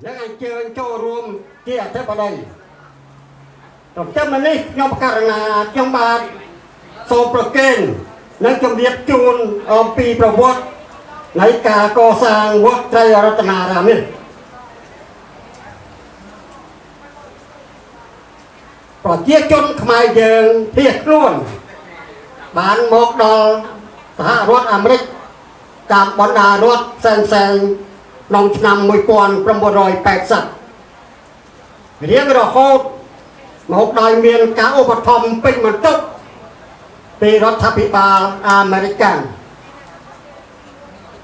នឹងអញ្ជើញចូលរួមជាអធិបតីtrong chấpនេះខ្ញុំករណីខ្ញុំបាទសូមប្រគេននិងជម្រាបជូនអំពីប្រវត្តិនៃការកសាងវត្តត្រីរតនារាមនេះប្រជាជនខ្មែរយើងភៀសខ្លួនបានមកដល់សហរដ្ឋអាមេរិកតាមបណ្ដារដ្ឋផ្សេងៗក្នុងឆ្នាំ1980រៀងរហូតមកដោយមានការឧបត្ថម្ភពេញបន្ទុកពីរដ្ឋាភិបាលអាមេរិក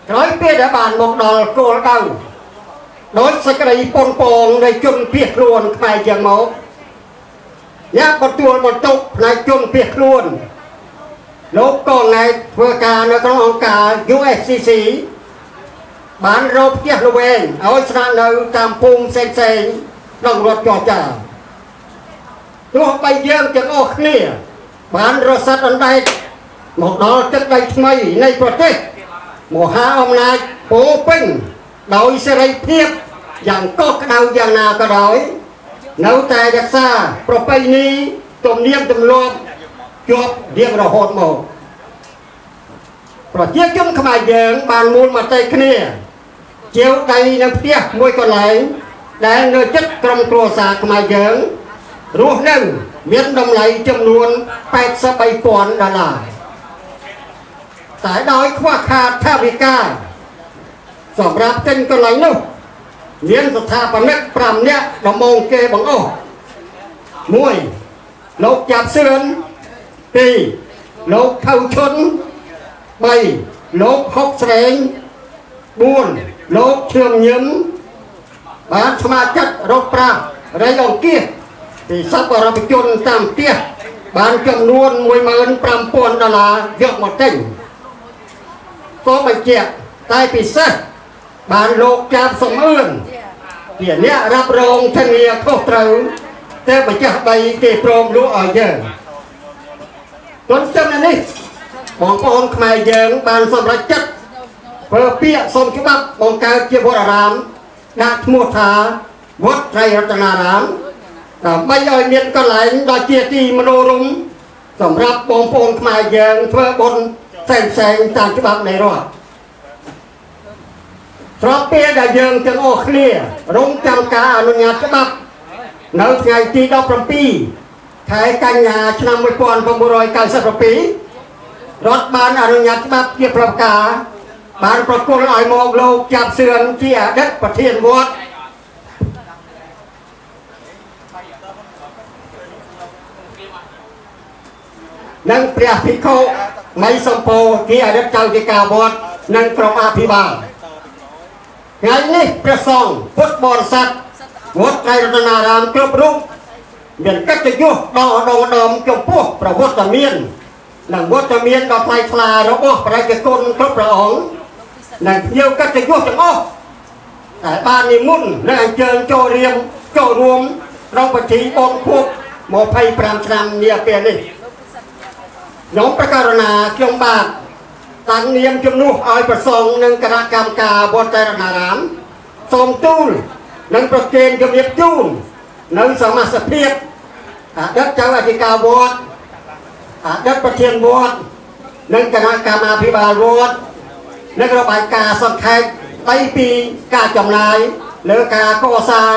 ក្រោយពេលដែលបានមកដល់គោលដៅដោយសេចក្តីប៉ុនប៉ងនៃជនភៀសខ្លួនខ្មែរយើងមកអ្នកទទួលបន្ទុកផ្នែកជនភៀសខ្លួនលោកក៏ថ្ងៃធ្វើការនៅក្នុងអង្គការ USCC បានរកផ្ទះល្វែងឲ្យស្នាក់នៅតាមភូមិផ្សេងៗក្នុងរដ្ឋចរចាទោះបីយើងទាំងអស់គ្នាបានរសាត់អណ្ដែតមកដល់ទឹកដីថ្មីនៃប្រទេសមហាអំណាចពោពេញដោយសេរីភាពយ៉ាងកក់ក្ដៅយ៉ាងណាក៏ដោយនៅតែរក្សាប្រពៃណីទំនៀមទម្លាប់ជាប់រៀងរហូតមកប្រជាជនខ្មែរយើងបានមូលមតិគ្នាជាវដៃនៅផ្ទះមួយកន្លែងដែលនៅជិតក្រុមគ្រួសារខ្មែរយើងរស់នៅមានតម្លៃចំនួន$83,000តែដោយខ្វះខាតថវិកាសម្រាប់ទិញកន្លែងនោះមានស្ថាបនិក5នាក់ដំបូងគេបង្អស់1លោកចាប់សឿន2លោកថៅឈុន3លោកហុកស្រេង4លោកឈឿមញឹមបានស្មាជិករកប្រាក់រៃអង្គាសពីសប្បុរសជនតាមផ្ទះបានចំនួន$15,000យកមកទិញក៏បញ្ជាក់តែពិសេសបានលោកចាប់សំអឿនជាអ្នករ៉ាប់រងធានាខុសត្រូវតែម្ចាស់ដីគេព្រមលក់ឲ្យយើងទន្ទឹមនេះបងប្អូនខ្មែរយើងបានសម្រេចចិត្តប្រើពាក្យសុំច្បាប់បង្កើតជាវត្តអារាមដាក់ឈ្មោះថាវត្តត្រីរតនារាមដើម្បីឲ្យមានកន្លែងដ៏ជាទីមនោរម្យសម្រាប់បងប្អូនខ្មែរយើងធ្វើបុណ្យផ្សេងៗតាមច្បាប់នៃរដ្ឋស្របពេលដែលយើងទាំងអស់គ្នារងចាំការអនុញ្ញាតច្បាប់នៅថ្ងៃទី17ខែកញ្ញាឆ្នាំ1997រដ្ឋបានអនុញ្ញាតច្បាប់ជាប្រការបានប្រគល់ឲ្យមកលោកចាប់សឿនជាអតីតប្រធានវត្តនិងព្រះភិក្ខុមីសម្ពោជាអតីតចៅទីការវត្តនិងក្រុមអភិបាលថ្ងៃនេះព្រះសង្ឃពុទ្ធបរិស័ទវត្តត្រីរតនារាមគ្រប់រូបមានកិត្តិយសដ៏ឧត្តមចំពោះប្រវត្តិមាននិងវត្តមានដ៏ថ្លៃថ្លារបស់ប្រជាជនគ្រប់ព្រះអង្គនិងភ្ញៀវកិត្តិយសទាំងអស់ដែលបាននិមន្តនិងអញ្ជើញចូលរួមក្នុងពិធីបុណ្យខួប25ឆ្នាំនាពេលនេះខ្ញុំប្រកាសណាខ្ញុំបាទ តាំងនាមជំនួសឲ្យប្រសងនិងគណៈកម្មការបនតែរណារាមសូមទូលនិងប្រគេនជំរាបជូននៅសមាជិកភាពអតីតចៅអធិការវត្តអតីតប្រធានវត្តនិងគណៈកម្មាភិបាលវត្តនិងរបាយការណ៍សង្ខេបស្ដីពីការចំណាយលើការកសាង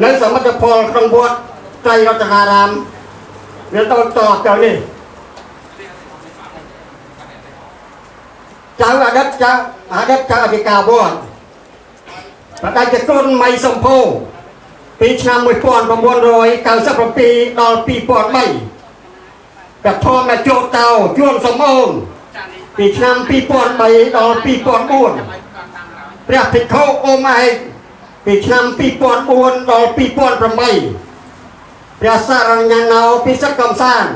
នៅសមិទ្ធផលក្នុងវត្តត្រៃរតនារាមវាតទៅនេះចៅអតីតចៅអធិការវត្តប្រដេជគុណម៉ៃសំភោពីឆ្នាំ1997ដល់2003ប្រធមជោតោជួនសំអូនពីឆ្នាំ2003ដល់2004ព្រះភិក្ខុអ៊ុំឯកពីឆ្នាំ2004ដល់2008ព្រះសារញ្ញណោពិសិដ្ឋកំសាន្ត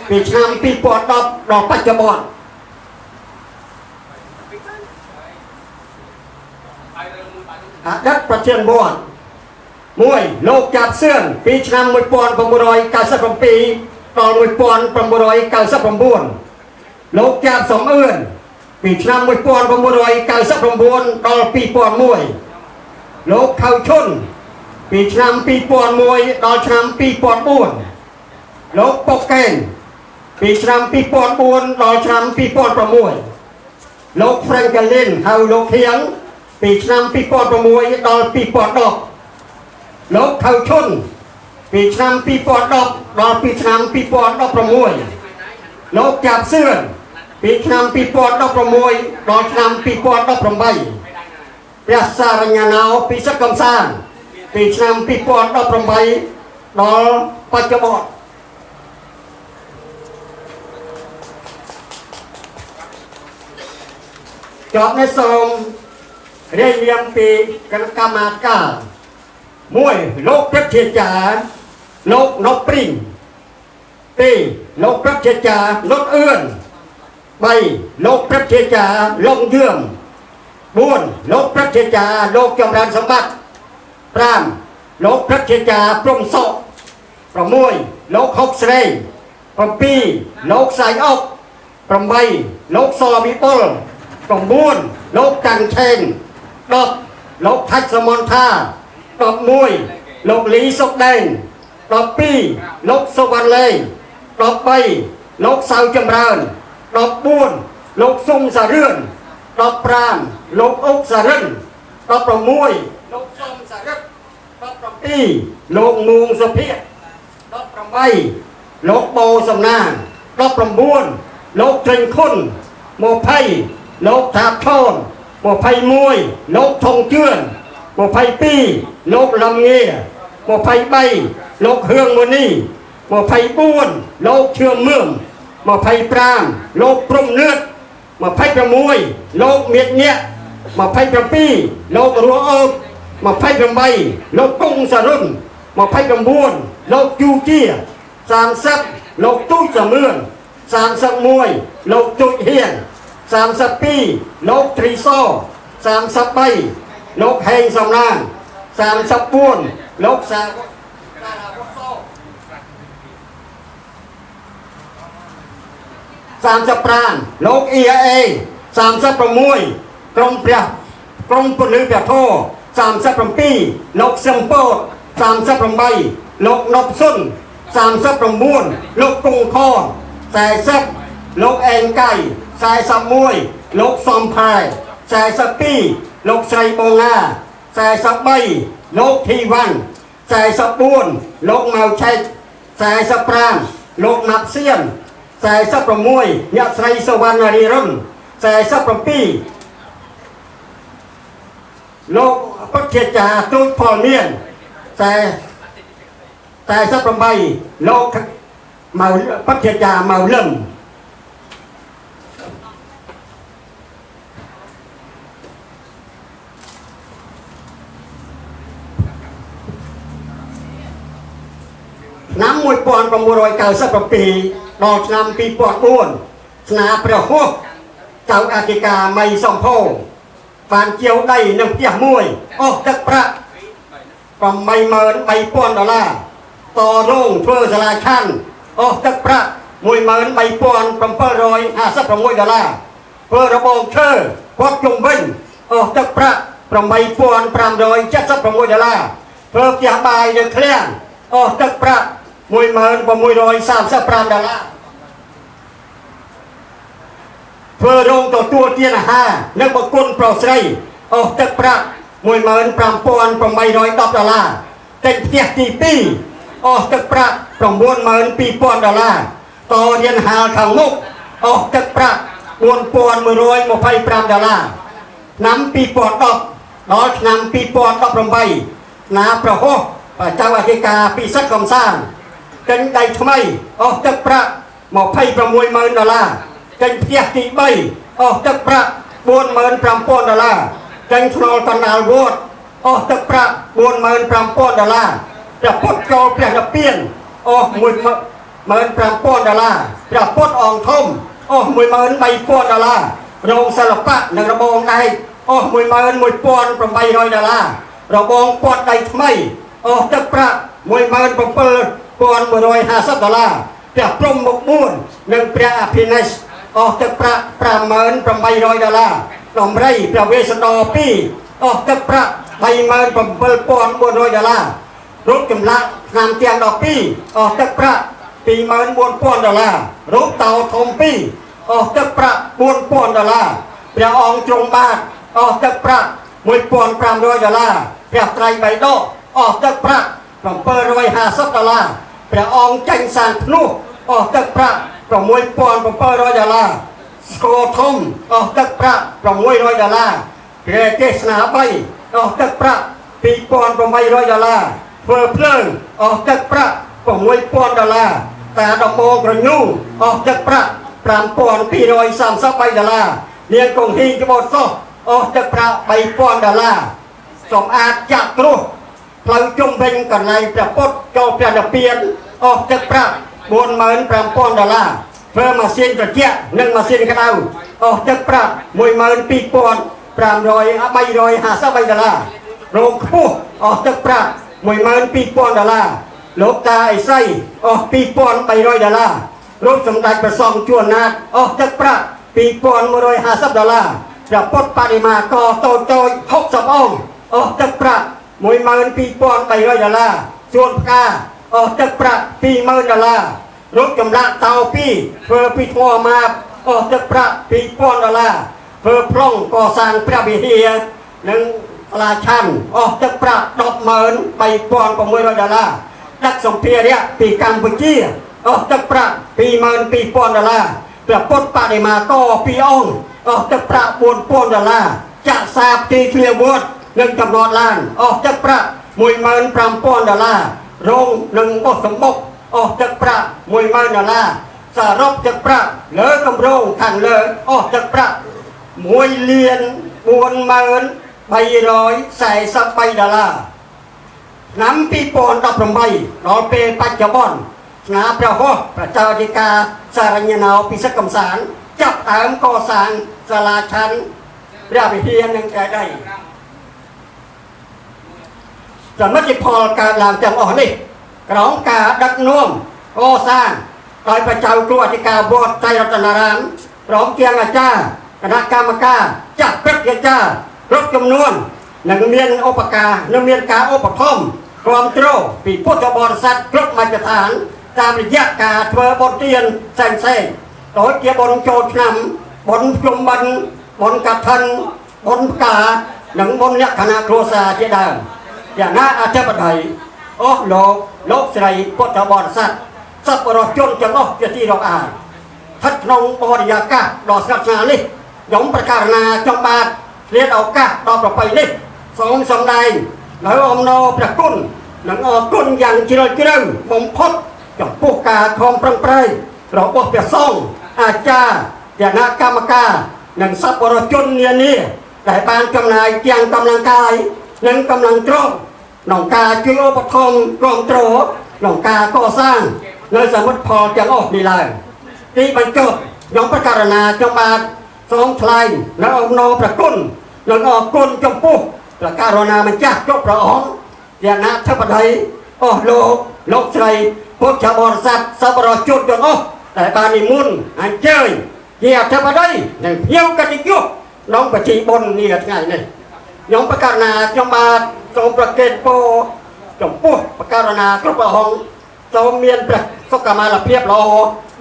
ពីឆ្នាំ2010ដល់បច្ចុប្បន្នអតីតប្រធានវត្ត1លោកចាប់សឿនពីឆ្នាំ1997ដល់1999លោកចាប់សំអឿនពីឆ្នាំ1999ដល់2001លោកខៅឈុនពីឆ្នាំ2001ដល់ឆ្នាំ2004លោកប៉ុកកែនពីឆ្នាំ2004ដល់ឆ្នាំ2006លោកហ្វ្រេងកាលីនហៅលោកធៀងពីឆ្នាំ2006ដល់2010លោកខៅឈុនពីឆ្នាំ2010ដល់ពីឆ្នាំ2016លោកចាប់សឿនពីឆ្នាំ2016ដល់ឆ្នាំ2018ព្រះសារញ្ញណោពិសិដ្ឋកំសាន្តពីឆ្នាំ2018ដល់បច្ចុប្បន្នជាប់នេះសូមរាយនាមពីគណៈកម្មការ1លោកព្រឹទ្ធាចារ្យលោកណុកព្រីង2លោកព្រឹទ្ធាចារ្យលោកអឿន3លោកព្រឹទ្ធាចារ្យលោកយឿម4លោកព្រឹទ្ធាចារ្យលោកចម្រើនសម្បត្តិ5លោកព្រឹទ្ធាចារ្យព្រំសុខ6លោកហុកស្រី7លោកសៃអុក8លោកសវិបុល9លោកតាំងឆេង10លោកថាច់សមនថា11លោកលីសុកដែង12លោកសុវណ្ណលេ13លោកសៅចម្រើន14លោកសុំសារឿន15លោកអុកសារិន16លោកសុំសារិទ្ធ17លោកមួងសុភិ18លោកបោសំណាង19លោកត្រេងខុន20លោកថាបថន21លោកថងជឿន22លោកលំងា23លោកហឿងមូនី24លោកឈឿមមឿង25លោកព្រំនឿត26លោកមៀតញាក់27លោករស់អើប28លោកកុងសរុន29លោកជូជា30លោកទូចសមឿន31លោកទូចហ៊ាន32លោកត្រីស33លោកហេងសំឡាង34លោកសាវុត35លោកអ៊ីអេ36ក្រុមពលិព្រះធរ37លោកសឹមពោត38លោកណប់សុន39លោកកុងខន40លោកអេងកៃ41លោកសំផាយ42លោកស្រីបូងា43លោកធីវ៉ាន់44លោកម៉ៅឆែក45លោកណាប់សៀន46អ្នកស្រីសវណ្ណរីរុន47លោកពុទ្ធចារ្យទូចផលមាន48លោកម៉ៅពុទ្ធចារ្យម៉ៅលឹមឆ្នាំ1997ដល់ឆ្នាំ2004ស្នាព្រះហស្ថចៅអធិការមីសំភោបានជាវដីនឹងផ្ទះមួយអស់ទឹកប្រាក់$83,000តរោងធ្វើសាលាឆាន់អស់ទឹកប្រាក់$13,756 ធ្វើរបងឈើគាត់ជុំវិញអស់ទឹកប្រាក់$8,576ធ្វើផ្ទះបាយនៅឃ្លាំងអស់ទឹកប្រាក់$16,635ធ្វើរោងទទួលទានអាហារនៅបង្គន់ប្រុសស្រីអស់ទឹកប្រាក់$15,810ទិញផ្ទះទី2អស់ទឹកប្រាក់$92,000តរៀនហាលខាងមុខអស់ទឹកប្រាក់$4,125ឆ្នាំ2010ដល់ឆ្នាំ2018ណាប្រហោះចៅអធិការពិសិដ្ឋកំសាន្តទិញដីថ្មីអស់ទឹកប្រាក់$260,000ទិញផ្ទះទី3អស់ទឹកប្រាក់$45,000ទិញថ្នល់កណ្ដាលវត្តអស់ទឹកប្រាក់$45,000ព្រះពុទ្ធចូលព្រះនិព្វានអស់$15,000ព្រះពុទ្ធអង្គធំអស់$13,000រោងសិល្បៈនិងរបងដែកអស់$11,800របងពាត់ដីថ្មីអស់ទឹកប្រាក់$17,150ព្រះព្រំមុខ4និងព្រះអភិនេស្កអស់ទឹកប្រាក់$5,800ដំរីព្រះវេស្សន្តរ2អស់ទឹកប្រាក់$37,400រូបចម្លាក់ឆ្នាំទាំង12អស់ទឹកប្រាក់$24,000រូបតោធំ2អស់ទឹកប្រាក់$4,000ព្រះអង្គទ្រង់បាទអស់ទឹកប្រាក់$1,500ព្រះត្រៃបិដកអស់ទឹកប្រាក់$750ព្រះអង្គចាញ់សានភ្នោះអស់ទឹកប្រាក់$6,700ស្គរធំអស់ទឹកប្រាក់$600ព្រះទេសនា3អស់ទឹកប្រាក់$2,800ធ្វើភ្លើងអស់ទឹកប្រាក់$6,000តាដំបងក្រញូអស់ទឹកប្រាក់$5,233នាងកងហ៊ីក្បូតសោះអស់ទឹកប្រាក់$3,000សំអាតចាក់គ្រោះផ្លូវជុំវិញកន្លែងព្រះពុទ្ធចូលព្រះនិព្វានអស់ទឹកប្រាក់$45,000ធ្វើម៉ាស៊ីនត្រជាក់និងម៉ាស៊ីនក្តៅអស់ទឹកប្រាក់$12,353រោងខ្ពស់អស់ទឹកប្រាក់$12,000លោកតាអេសីអស់$2,300រូបសម្ដេចព្រះសង្ឃជួនណាតអស់ទឹកប្រាក់$2,150ព្រះពុទ្ធបដិមាករតូច60អង្គអស់ទឹកប្រាក់$12,300ជួនផ្កាអស់ទឹកប្រាក់$20,000រូបចម្លាក់តោ2ធ្វើពីថ្មម៉ាបអស់ទឹកប្រាក់$2,000ធ្វើប្លង់កសាងព្រះវិហារនិងសាលាឆាន់អស់ទឹកប្រាក់$10,3600ដឹកសម្ភារៈពីកម្ពុជាអស់ទឹកប្រាក់$22,000ព្រះពុទ្ធបដិមាករ2អង្គអស់ទឹកប្រាក់$4,000ចាក់សាបទីធ្លាវត្តនិងចំណតឡានអស់ទឹកប្រាក់$15,000រោងនិងបោះសម្បុកអស់ទឹកប្រាក់$10,000សរុបទឹកប្រាក់លើគម្រោងខាងលើអស់ទឹកប្រាក់$1,4,343ឆ្នាំ2018ដល់ពេលបច្ចុប្បន្នស្នាព្រះហស្ថព្រះចៅអធិការសារញ្ញណោពិសិដ្ឋកំសាន្តចាប់ដើមកសាងសាលាឆាន់ព្រះវិហារនិងកែដៃសមិទ្ធផលកើតឡើងទាំងអស់នេះក្រោមការដឹកនាំកសាងដោយព្រះចៅគ្រូអធិការវត្តត្រៃរតនារាមព្រមទាំងអាចារ្យគណៈកម្មការចាស់ព្រឹទ្ធាចារ្យគ្រប់ចំនួននិងមានឧបការនិងមានការឧបត្ថម្ភគ្រប់គ្រងពីពុទ្ធបរិស័ទគ្រប់មជ្ឈដ្ឋានតាមរយៈការធ្វើបុណ្យទានផ្សេងៗដូចជាបុណ្យចូលឆ្នាំបុណ្យជុំបិណ្ឌបុណ្យកឋិនបុណ្យផ្កានិងបុណ្យលក្ខណៈគ្រួសារជាដើមយ៉ាងណាអធិបតីអស់លោកស្រីពុទ្ធបរិស័ទសប្បុរសជនទាំងអស់ជាទីរាប់អានស្ថិតក្នុងបរិយាកាសដ៏ស្ងប់ស្ងាត់នេះខ្ញុំប្រកាសណាចង់បាទឆ្លៀតឱកាសដល់ប្រពៃនេះសូមសម្ដែងនៅអំណរព្រះគុណនិងអរគុណយ៉ាងជ្រាលជ្រៅបំផុតចំពោះការខំប្រឹងប្រែងរបស់ព្រះសង្ឃអាចារ្យគណៈកម្មការនិងសប្បុរសជននានាដែលបានចំណាយទាំងកម្លាំងកាយនិងកម្លាំងទ្រព្យក្នុងការជួយឧបត្ថម្ភគ្រប់គ្រងក្នុងការកសាងនៅសមិទ្ធផលទាំងអស់នេះឡើងទីបញ្ចប់ខ្ញុំប្រកាសណាចំបាទសូមថ្លែងនៅអំណរព្រះគុណនិងអរគុណចំពោះព្រះករុណាម្ចាស់គ្រប់ព្រះអង្គជាអនាធិបតីអស់លោកស្រីពុទ្ធបរិស័ទសប្បុរសជនទាំងអស់ដែលបាននិមន្តអញ្ជើញ ជាអធិបតីនិងភ្ញៀវកិត្តិយសក្នុងពិធីបុណ្យនេះថ្ងៃនេះខ្ញុំប្រកាសណាខ្ញុំបាទសូមប្រកេតពរចំពោះប្រកាសណាគ្រប់ព្រះអង្គសូមមានព្រះសុខុមាលភាពល្អ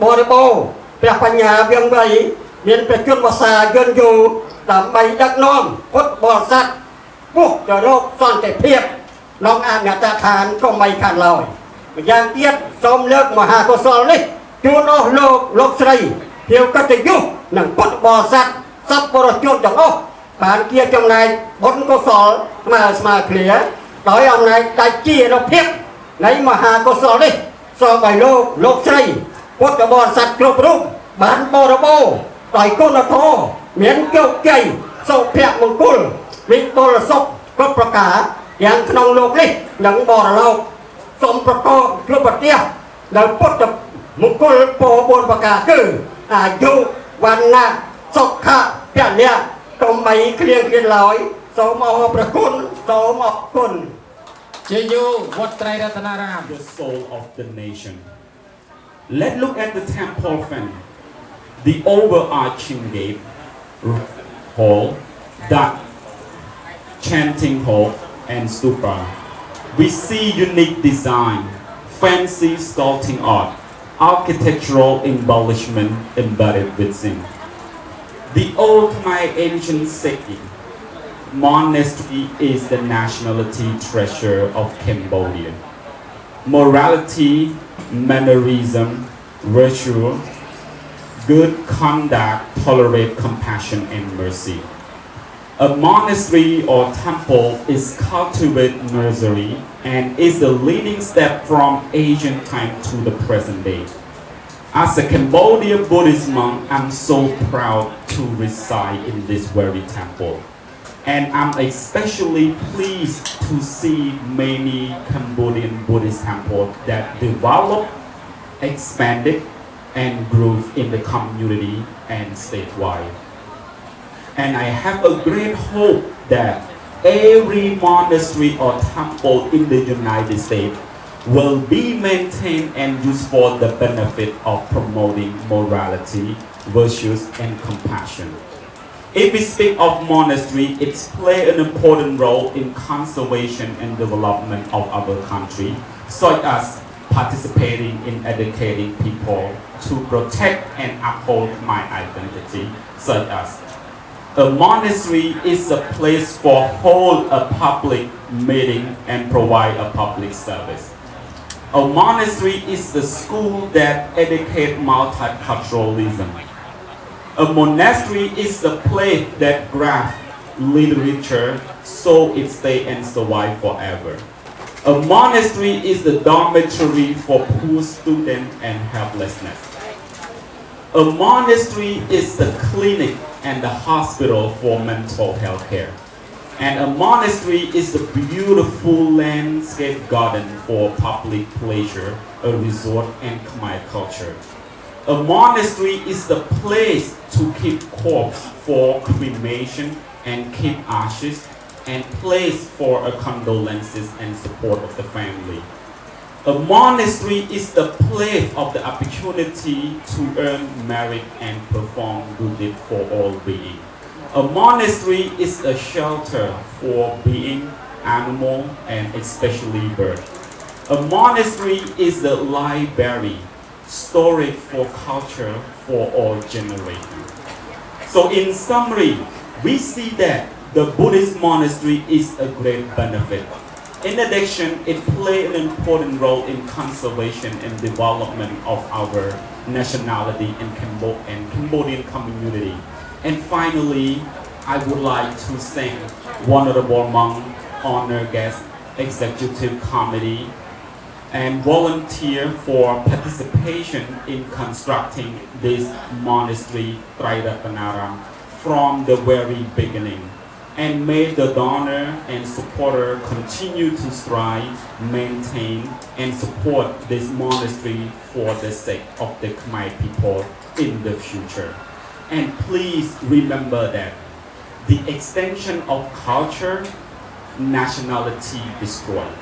បរិបូរណ៍ព្រះបញ្ញាវាងវៃមានព្រះជន្មវស្សាយឺនយូរដើម្បីដឹកនាំពុទ្ធបរិស័ទពុះទៅរកសន្តិភាពក្នុងអមតដ្ឋានកុំបីខាត់ឡើយម្យ៉ាងទៀតសូមលើកមហាកុសលនេះជូនអស់លោកស្រីភ្ញៀវកិត្តិយសនិងពុទ្ធបរិស័ទសប្បុរសជនទាំងអស់បានជាចំណែកបុណ្យកុសលស្មើគ្នាដោយអំណាចដៃជានុភាពនៃមហាកុសលនេះសូមឲ្យលោកស្រីពុទ្ធបរិស័ទគ្រប់រូបបានបរិបូរណ៍ដោយគុណធម៌មានជោគជ័យសុភមង្គលវិបុលសុខគ្រប់ប្រការយ៉ាងក្នុងលោកនេះនិងបរលោកសូមប្រកបគ្រប់ប្រទេសនៅពុទ្ធមង្គលពរ4ប្រការគឺអាយុវណ្ណៈសុខៈពលៈកុំបីគ្លៀងគ្លានឡើយសូមអរព្រះគុណសូមអរគុណ Jeju Wat Triratanaram. The soul of the nation. Let's look at the temple fan, the overarching gate hall, that chanting hall and stupa. We see unique design, fancy sculpting art, architectural embellishment embedded within. The old Khmer ancient city monastery is the nationality treasure of Cambodia. Morality, mannerism, virtue, good conduct, tolerate compassion and mercy. A monastery or temple is cultivated nursery and is the leading step from ancient time to the present day. As a Cambodian Buddhist monk, I'm so proud to reside in this very temple. And I'm especially pleased to see many Cambodian Buddhist temples that developed, expanded, and grew in the community and statewide. And I have a great hope that every monastery or temple in the United States will be maintained and used for the benefit of promoting morality, virtues, and compassion. If we speak of monastery, it's play an important role in conservation and development of our country, such as participating in educating people to protect and uphold my identity, such as a monastery is a place for hold a public meeting and provide a public service. A monastery is the school that educate multiculturalism. A monastery is the place that grasp literature so it stay and survive forever. A monastery is the dormitory for poor students and helplessness. A monastery is the clinic and the hospital for mental health care. And a monastery is the beautiful landscape garden for public pleasure, a resort and Khmer culture. A monastery is the place to keep corpse for cremation and keep ashes and place for a condolences and support of the family. A monastery is the place of the opportunity to earn merit and perform good deed for all beings. A monastery is a shelter for being, animal, and especially bird. A monastery is the library, storage for culture for all generations. So in summary, we see that the Buddhist monastery is a great benefit. In addition, it plays an important role in conservation and development of our nationality and Cambodian community. And finally, I would like to thank Honorable Monk, Honored Guest, Executive Committee, and volunteer for participation in constructing this monastery Triratanaram from the very beginning. And may the donor and supporter continue to strive, maintain, and support this monastery for the sake of the Khmer people in the future. And please remember that the extension of culture, nationality destroyed,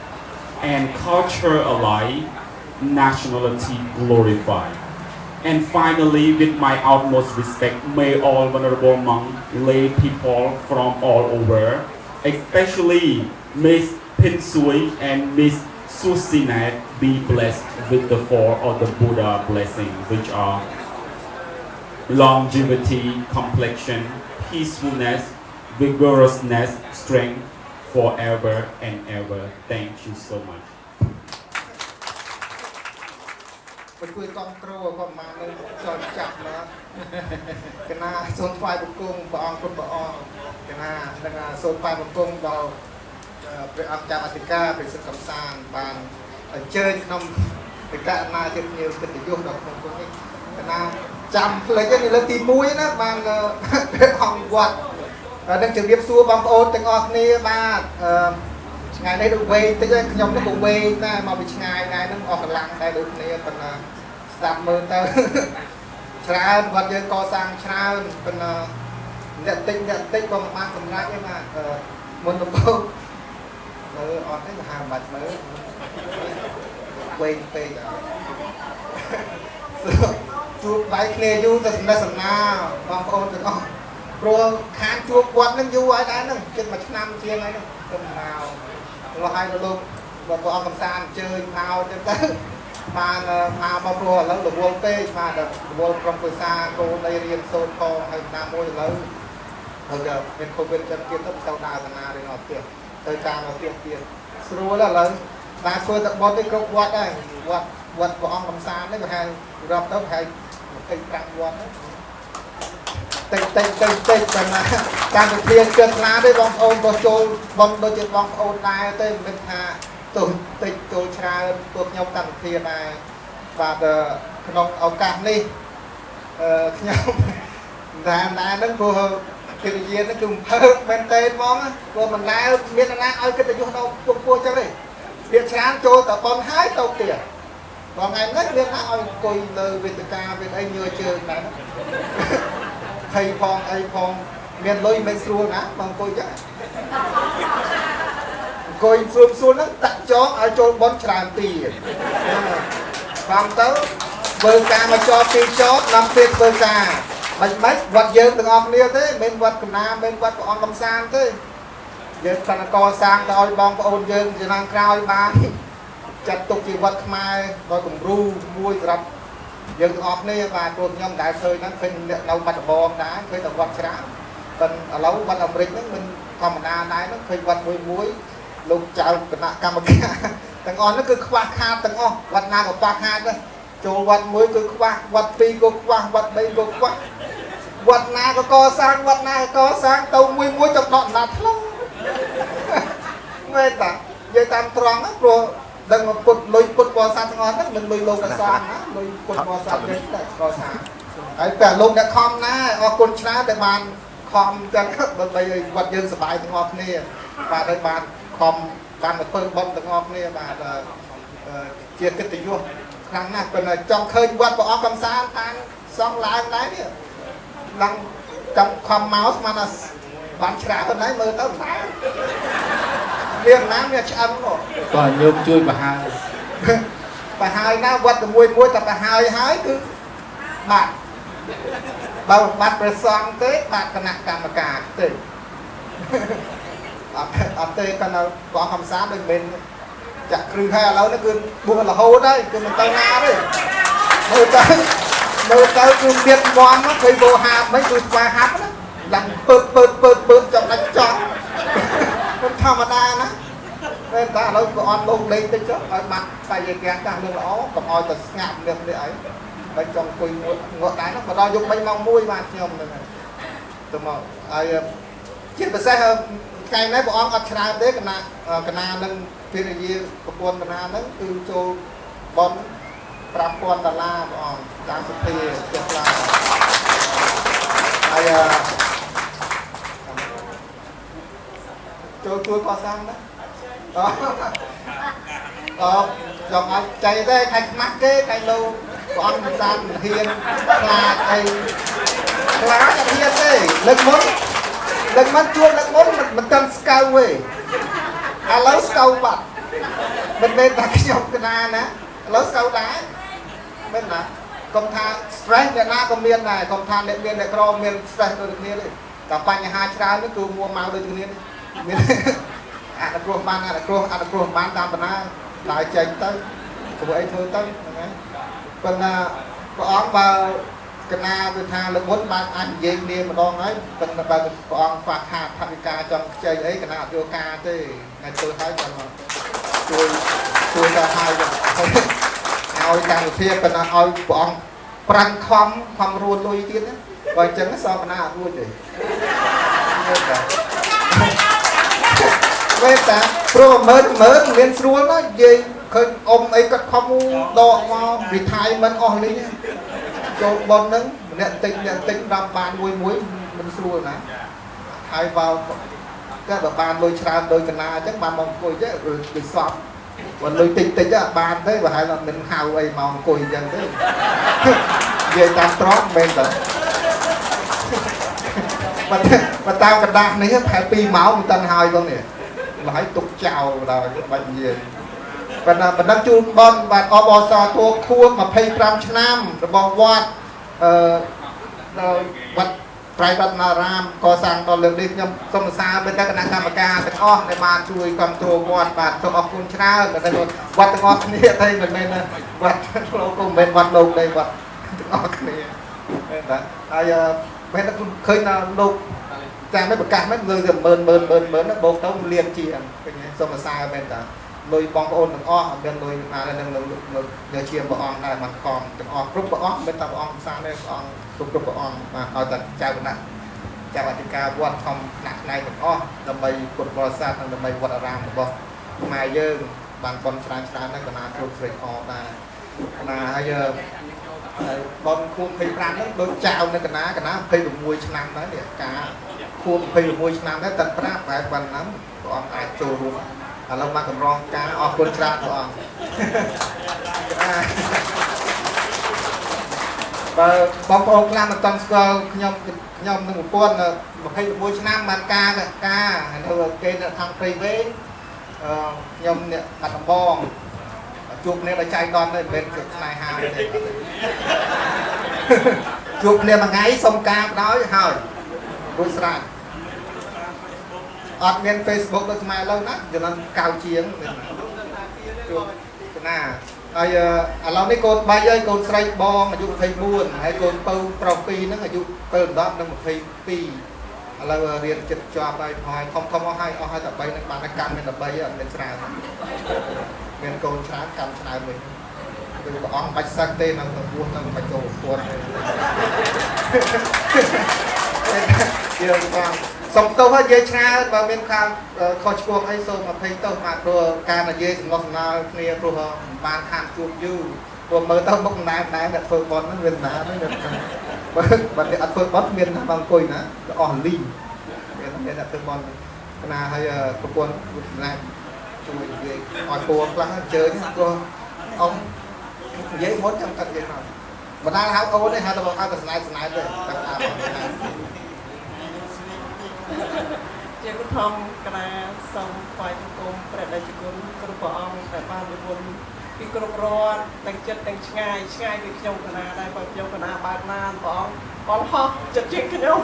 and culture alive, nationality glorified. And finally, with my utmost respect, may all venerable monk, lay people from all over, especially Miss Pinsui and Miss Susinat, be blessed with the four of the Buddha blessings, which are longevity, complexion, peacefulness, vigorousness, strength, forever and ever. Thank you so much. ไปคุยกองครัวประมาณนึงจอยจับนะกันนะโซนไฟบุกกุ้งบองคนบองกันนะดังนั้นโซนไฟบุกกุ้งเบาไปอัพจากอติกาไปสึกคำสานบานเจอขนมไปกะนาเจ็บเนียวเป็นติยุ่งดอกคนนี้กันนะจำเลยจะนี่เลยตีมุ้ยนะบางเป็นห้องวัดดังจะเรียบซัวบางโอนแต่งออกนี่มาngày nay được về tới nhóm nó cũng về ta mà bị ngày nay nóออกหลังได้đượcนี่เป็น3 หมื่นទៅច្រើនវត្តយើងកសាងច្រើនเป็นអ្នកតិចក៏មិនបានសម្រាប់ទេណាមុនដំបូងមើលអត់ទេមហាបាច់មើលវែងពេកជួបដៃគ្នាយូរទៅសំណេះសំណាលបងប្អូនទាំងអស់ព្រោះខានជួបវត្តនឹងយូរហើយដែរហ្នឹងជិត1 ឆ្នាំជាងហើយហ្នឹងទៅមកเราให้เราลูกบอกว่าคำสานเจอเมาจนตั้งมาพรัวแล้วหลวงพ่อเป้มาเดี๋ยวหลวงพ่อกรมกุศลโกในเรียนโซนทองให้นามวยแล้วเราจะเป็นคนเป็นจันเกียรติต้องเศร้าดาสนาเลยเนาะเตี้ยเตยการเราเตี้ยสรู้แล้วเลยนายควรจะบอลได้ครบวัดได้วัดของคำสานได้ก็ให้รับต้องให้เป็นกลางวันติดกันนะการเรียนเกิดมาได้บางองค์บางโจบางโดยเฉพาะองค์นายเต้นเป็นหาตัวติดโจชาตัวเงาต่างเทียนนายvàขนมเอาการนี่เงาแต่นายนั่นพอที่เรียนนั่นคือเพิ่มเป็นเต้นมองพอมันนายเมียนนายเอาขึ้นไปยุ่งเราพวกเจ้าเลยเรียนช้างโจแต่ตอนหายตัวเตี้ยตอนไงนั่นเรียนนายเอาคุยเลยเวทกาเป็นไอ้เนื้อเชิงนั้นthầy phong miền lôi mấy xua ná bằng coi vậy coi xua nó tặng chó ở chỗ bón tràn tiền bằng tới bơ ca mà cho tiền chó 5 tiền bơ ca bạch bách vật dương từng ọc liêu thế bên vật của nam bên vật của ông cầm sang thế dương thằng co sang thôi bong ôn dương chỉ năng cao ba chặt tục chỉ vật mai rồi cùng ru mui rập dương ọp này và tuần nhom đại thời nó phình lâu bạch bom đá khơi tập vật sáng còn ở lâu vật ở Mỹ mình thầm na đái nó khơi vật muối lục chào cái nạ camera thằng on nó cứ khoa kha thằng on vật na của khoa kha đó chỗ vật muối cứ khoa vật pi cứ khoa vật đây cứ khoa vật na có co sang vật na có sang tàu muối trong đoạn là thong nghe ta dây tam tròn á rồi đừng mà put bò sát ngon đó mình lùi lùi cả xoan á lùi put bò sát đến tại bò sátไอ้แต่ลงแต่คอมนะออกคนชนะแต่บานคอมจังมันไปวัดยืนสบายทั้งออกนี่มาได้บานคอมบานมาเพิ่มบอลทั้งออกนี่มาเจียกิตยุครั้งหน้าเป็นจองเคยวัดบอกออกคำสานทาง2 ล้านได้เนี่ยหลังจำคอมเมาส์มันบานชนะคนไหนมือต้นไหนเรียงน้ำเนี่ยช้ำหมดก็โยมช่วยมาหาไปหายนะวัดมวยแต่ไปหายคือบาทบัตรประซองเต้บัตรคณะกรรมการเต้เอาเต้กันเอากองคำสามเป็นจะคือให้เราเนี่ยคือบุญละโหได้คือมันเต้านาด้วยมือเต้คือเบียดบอลมันเคยโบหาไม่คือควายฮับนะหลังเปิดจับหลังจอดมันธรรมดานะnên ta nói con lông lên tới trước ở mặt tại vì kẹt ta lưng lõ còn ngồi ta ngạm được để ấy bên trong quỳ ngọt đáy nó mà đo dùng bên mong mui mà nhom này tụi mà ai chiếc xe hơn cái này bọn ông chả thế cái nào nâng phía gì của quân cái nào nâng từ châu bón trap quân đà la bọn ông đang thực thi chết là ai chui qua sang đó dòng ai chạy đây thành mắt cái lâu con gian hiền là cái lá cái hiền đây lần mất chua lần món mình cần scout về lấy scout bật mình bên là cái dòng cái na nè lấy scout đá bên là កុំថា stress អ្នកណាក៏មានដែរកុំថាអ្នកមានអ្នកក្រមាន stress ដូចគ្នាទេតែបញ្ហាច្រើននេះគឺមួម៉ៅដូចគ្នានេះមានអនុគ្រោះបានអនុគ្រោះបានតាមបណ្ណាដើរចេញទៅធ្វើអីធ្វើទៅហ្នឹងហើយប៉ុន្តែព្រះអង្គបើកណាគឺថាលើមុនបានអាចនិយាយគ្នាម្ដងហើយប៉ុន្តែបើព្រះអង្គខ្វះខាតថវិកាចង់ខ្ចីអីកណាអត់យកការទេហើយធ្វើឲ្យគាត់ជួយដល់ហើយឲ្យការវិភាគប៉ុន្តែឲ្យព្រះអង្គប្រាំងខំរួនលុយទៀតណាបើអញ្ចឹងសោកណាអត់រួចទេវេតាព្រោះមើលមានស្រួលណាស់និយាយឃើញអ៊ំអីគាត់ខំដកមក retirement អស់លីងចូលបនហ្នឹងអ្នកតិចដល់បានមួយមិនស្រួលណាហើយបើគាត់បើបានលុយច្រើនដោយកណាអញ្ចឹងបានមកអង្គុយទេឬសពបើលុយតិចបានទេបើហើយមិនហៅអីមកអង្គុយអញ្ចឹងទេនិយាយតាមត្រង់មែនតើបើតាមកណ្ដាស់នេះប្រហែល2ម៉ោងមិនតាន់ហើយបងនេះមកឲ្យទុកចោលដល់បាច់និយាយប៉ុន្តែបណ្ដឹងជូនបនបាទអបអសតួខួប25ឆ្នាំរបស់វត្តវត្តត្រៃរតនារាមកសាងដល់លើកនេះខ្ញុំសូមសរសើរទៅគណៈកម្មការទាំងអស់ដែលបានជួយគ្រប់គ្រងវត្តបាទសូមអរគុណច្រើនដែលវត្តទាំងអស់គ្នាទេមិនមែនវត្តលោកក៏មិនមែនវត្តលោកទេវត្តទាំងអស់គ្នាមែនតាហើយមែនតែឃើញថាលោកចាំមិនប្រកាសមិនលើតែមើលណាបោកទៅលៀនជាឃើញសូមសរសើរមែនតាលុយបងប្អូនទាំងអស់អត់មានលុយណានឹងនៅជាព្រះអង្គដែរមិនខំទាំងអស់គ្រប់ព្រះអង្គមិនតែព្រះអង្គសាសនាព្រះអង្គគ្រប់ព្រះអង្គបាទឲ្យតែចៅគណៈចៅអធិការវត្តធំថ្នាក់ផ្នែកទាំងអស់ដើម្បីពុទ្ធបរិស័ទនិងដើម្បីវត្តអារាមរបស់ខ្មែរយើងបានបន់ច្រើនហ្នឹងកណាគ្រប់ស្រេចអរដែរណាហើយបនខួប25ហ្នឹងដូចចៅនៅកណា26ឆ្នាំដែរនេះការខួប26ឆ្នាំដែរតែប្រាប់បែបប៉ុណ្ណឹងព្រះអង្គអាចចូលរួមឥឡូវមកកម្រងការអរគុណច្រើនព្រះអង្គបើបងប្អូនខ្លះមិនតន់ស្គាល់ខ្ញុំនឹងប្រពន្ធ21ឆ្នាំបានការនៅគេនៅខាងព្រៃវែងខ្ញុំអ្នកបាត់ដំបងជួបគ្នាដោយចៃដន្យទេមិនមែនជាស្នេហាទេជួបគ្នាមួយថ្ងៃសុំការបដោយហើយរួចស្រេចអត់មាន Facebook ដូចស្មើឥឡូវណាចំណងកៅជាងជួបណាហើយឥឡូវនេះកូន3ហើយកូនស្រីបងអាយុ24ហើយកូនពៅប្រុស2ហ្នឹងអាយុ7 10និង22ឥឡូវរៀនចិត្តជាប់ហើយធំអស់ហើយតែ3នឹងបានតែកម្មមានតែ3អត់មានច្រើនមានកូនច្រើនកម្មច្រើនវិញគឺព្រះអង្គបាច់សឹកទេនៅទៅពោះទៅបាច់ចូលពួនយើងបងសុំទោសឲ្យនិយាយច្រើនបើមានខាងខុសឆ្គងអីសូមអភ័យទោសមកព្រោះការនិយាយសំណុះសំណាលគ្នាព្រោះបានខានជួបយូរព្រោះមើលទៅមុខម្ដាយអ្នកធ្វើបន់ហ្នឹងវាណាហ្នឹងបើអ្នកអត់ធ្វើបន់មានណាបងអង្គុយណាអស់លីងមានអ្នកធ្វើបន់ណាហើយប្រពន្ធណាជួយនិយាយឲ្យពូខ្លះជើញព្រោះអង្គនិយាយមុនចាំកាត់និយាយមកបណ្ដាលហៅអូនទេហៅតែបងហៅតែស្នេហ៍ទេតែអាជាគុណធំកណាសូមថ្វាយបង្គំព្រះតេជគុណគ្រប់ព្រះអង្គដែលបាននិមន្តពីគ្រប់រដ្ឋទាំងចិត្តទាំងឆ្ងាយពីខ្ញុំកណាដែរបើខ្ញុំកណាបើកណានព្រះអង្គបងហោះចិត្តជាខ្ញុំ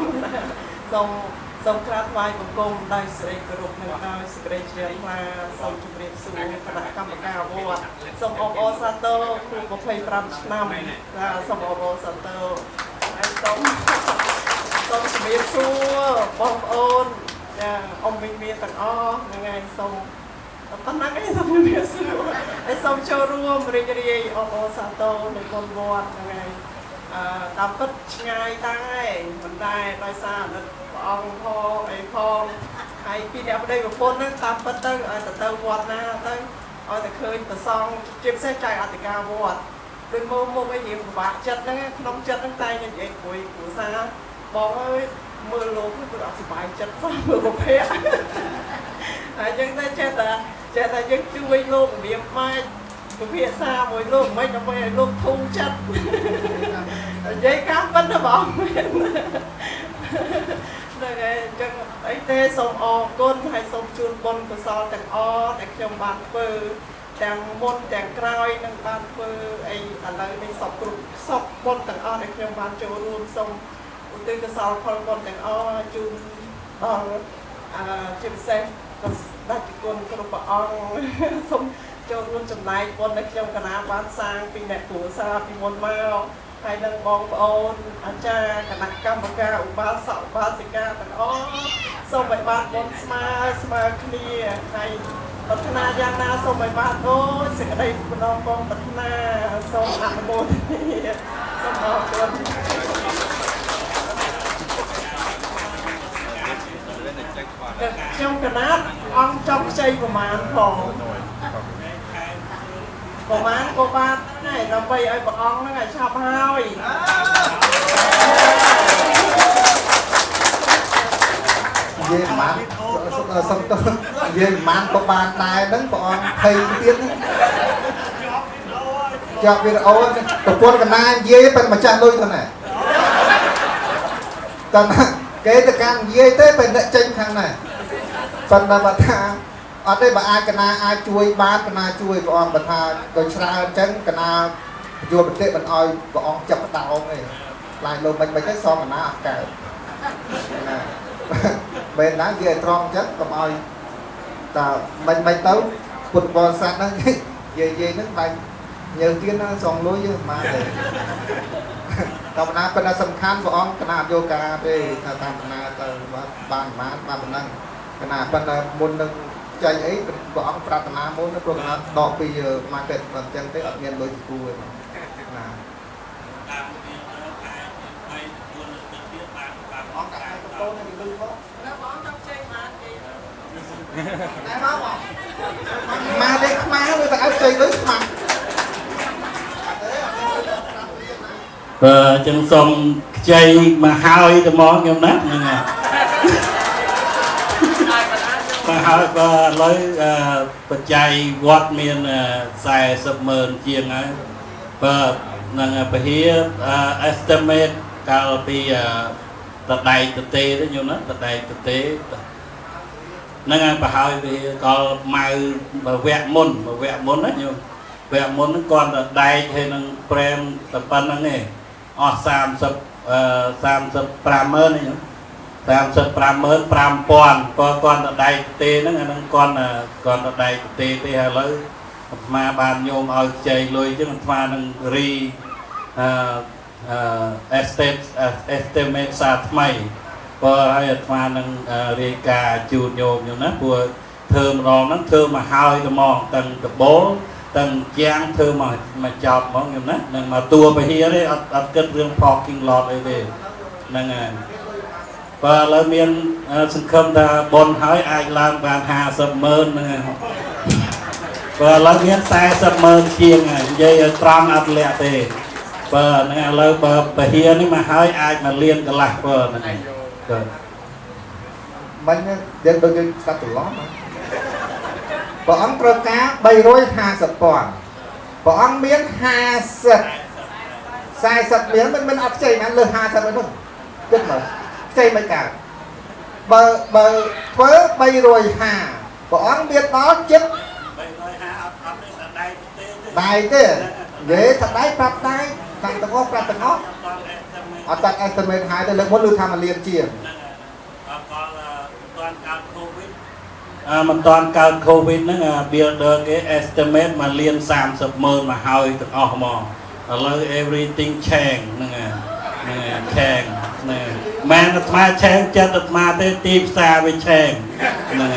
សូមក្រាបថ្វាយបង្គំដោយសេរីគោរពនិងដោយសេចក្តីជ្រះថ្លាសូមជម្រាបសួរគណៈកម្មការវត្តសូមអបអរសាទរគ្រូ25ឆ្នាំសូមអបអរសាទរហើយសូមជំរាបសួរបងប្អូនចាអ៊ំវិញមានទាំងអស់ហ្នឹងហើយសូមប៉ុណ្ណឹងឯងសូមជំរាបសួរហើយសូមចូលរួមរីករាយអបអរសាទរនៅក្នុងវត្តហ្នឹងហើយតាមពិតឆ្ងាយដែរមិនដែរដោយសារព្រះអង្គផងអីផងហើយពីអ្នកប្តីប្រពន្ធហ្នឹងតាមពិតទៅឲ្យទៅវត្តណាទៅឲ្យតែឃើញប្រសងជាពិសេសចៅអធិការវត្តដូចមុំអីយើងពិបាកចិត្តហ្នឹងក្នុងចិត្តហ្នឹងតែនិយាយគួយគ្រូសាបងអើយមើលលោកគឺអត់សុបាយចិត្តសោះមើលប្រភេទហើយយើងតែចេះតែយើងជួយលោករបៀបម៉េចពិភាក្សាមួយលោកមិនដើម្បីឲ្យលោកធូរចិត្តនិយាយការពិតទៅបងហ្នឹងហើយអញ្ចឹងអីទេសូមអរគុណហើយសូមជូនបុណ្យកុសលទាំងអស់ដែលខ្ញុំបានធ្វើ ទាំងមុនទាំងក្រោយនឹងបានធ្វើអីឥឡូវនេះសពគ្រប់សពមុនទាំងអស់ដែលខ្ញុំបានចូលរួមសូមឧទ្ទិសកុសលផលបុណ្យទាំងអស់ជូនដល់ជាពិសេសដាច់គុណគ្រប់ព្រះអង្គសូមចូលរួមចំណែកបុណ្យដែលខ្ញុំកណាបានសាងពីអ្នកគ្រួសារពីមុនមកហើយនឹងបងប្អូនអាចារ្យគណៈកម្មការឧបាសកឧបាសិកាទាំងអស់សូមឲ្យបានបុណ្យស្មើគ្នាហើយប្រាថ្នាយ៉ាងណាសូមឲ្យបានដូចសេចក្តីបណ្ដងបងប្រាថ្នាសូមអនុមោទនាសូមអរគុណខ្ញុំកណាត់អង្គចង់ខ្ចីប្រមាណផងប្រមាណក៏បានដែរដើម្បីឲ្យព្រះអង្គហ្នឹងឲ្យឆាប់ហើយនិយាយបានសុំទៅនិយាយបានក៏បានដែរហ្នឹងព្រះអង្គភ័យទៀតជាប់វីដេអូប្រពន្ធកណានិយាយពេលម្ចាស់លុយទៅណាតែគេទៅកាន់និយាយទេពេលអ្នកចេញខាងណាប៉ុន្តែបើថាអត់ទេបើអាចកណាអាចជួយបានកណាជួយព្រះអង្គបើថាទៅច្រើនអញ្ចឹងកណាយល់ប្រតិមិនអោយព្រះអង្គចាប់ដោងទេខ្លាចលោកមិនទៅសងកណាអត់កើតណាបែរណានិយាយត្រង់អញ្ចឹងកុំអោយតើមិនទៅពុទ្ធបរិស័ទហ្នឹងនិយាយហ្នឹងបែរញើសទៀតណាសងលុយយើងមកទេតាមណាប៉ុន្តែសំខាន់ព្រះអង្គកណាយកការទេថាតាមណាទៅបានប៉ុណ្ណឹងកណាប៉ុន្តែមុននឹងចៃអីព្រះអង្គប្រាថ្នាមុនព្រោះកណាដកពី market អញ្ចឹងទេអត់មានលុយគូទេណាអង្គតែកូននឹងលុយផងแล้วបងចង់ចេញបានទេតែមកមកលេខខ្មៅទៅឲ្យចេញលុយខ្មៅចឹងសូមខ្ចីមកហើយទៅមកខ្ញុំណាហ្នឹងហើយមកហើយបើឥឡូវបច្ច័យវត្តមាន400000ជាងហើយបើនឹងពហិestimate កាលពីតដៃតទេទៅខ្ញុំណាតដៃតទេហ្នឹងហើយបើហើយវាក៏ម៉ៅវគ្គមុនណាខ្ញុំវគ្គមុនហ្នឹងគាត់តដែកហើយនឹងប្រែមតែប៉ុណ្្នឹងឯងអស់350000នេះ355000ក៏គាត់តដែកទេហ្នឹងអាហ្នឹងគាត់តដែកទេឥឡូវអាត្មាបានញោមឲ្យខ្ចីលុយចឹងអាត្មានឹងestimate សាថ្មីបើឲ្យអាត្មានឹងរាយការណ៍ជូនញោមខ្ញុំណាព្រោះធ្វើម្ដងហ្នឹងធ្វើមកហើយត្មងទាំងដបូលទាំងជាងធ្វើមកចប់ហ្មងខ្ញុំណានឹងមកតួពហិទេអត់គិតរឿង parking lot អីទេហ្នឹងហើយបើឥឡូវមានសង្ឃឹមថាបុណ្យហើយអាចឡើងបាន500000ហ្នឹងហើយបើឥឡូវមាន400000ជាងហើយនិយាយឲ្យត្រង់អត់លាក់ទេបើហ្នឹងឥឡូវបើពហិនេះមកហើយអាចមកលៀនកន្លះបើហ្នឹងហើយមិញយើងដូចយើងស្ដាប់ច្រឡំព្រះអង្គត្រូវការ350,000ព្រះអង្គមាន40មានមិនអត់ខ្ចីណាលើ50ហ្នឹងគិតមើលខ្ចីមិនកើតបើធ្វើ350ព្រះអង្គមានដល់ចិត្ត350អត់មានដៃទេដៃទេនិយាយថាដៃប្រាប់ដៃតាំងទាំងអស់ប្រាប់ទាំងអស់អត់តាំង estimate ហើយទៅលើកមុនឬថាមកលៀនជាងមិនតាន់កើត COVID ហ្នឹង builder គេ estimate មកលៀន300000មកហើយទាំងអស់ហ្មងឥឡូវ everything change ហ្នឹងឆេងហ្នឹងមែនអាត្មាឆេងចិត្តអាត្មាទេទីផ្សារវាឆេងហ្នឹង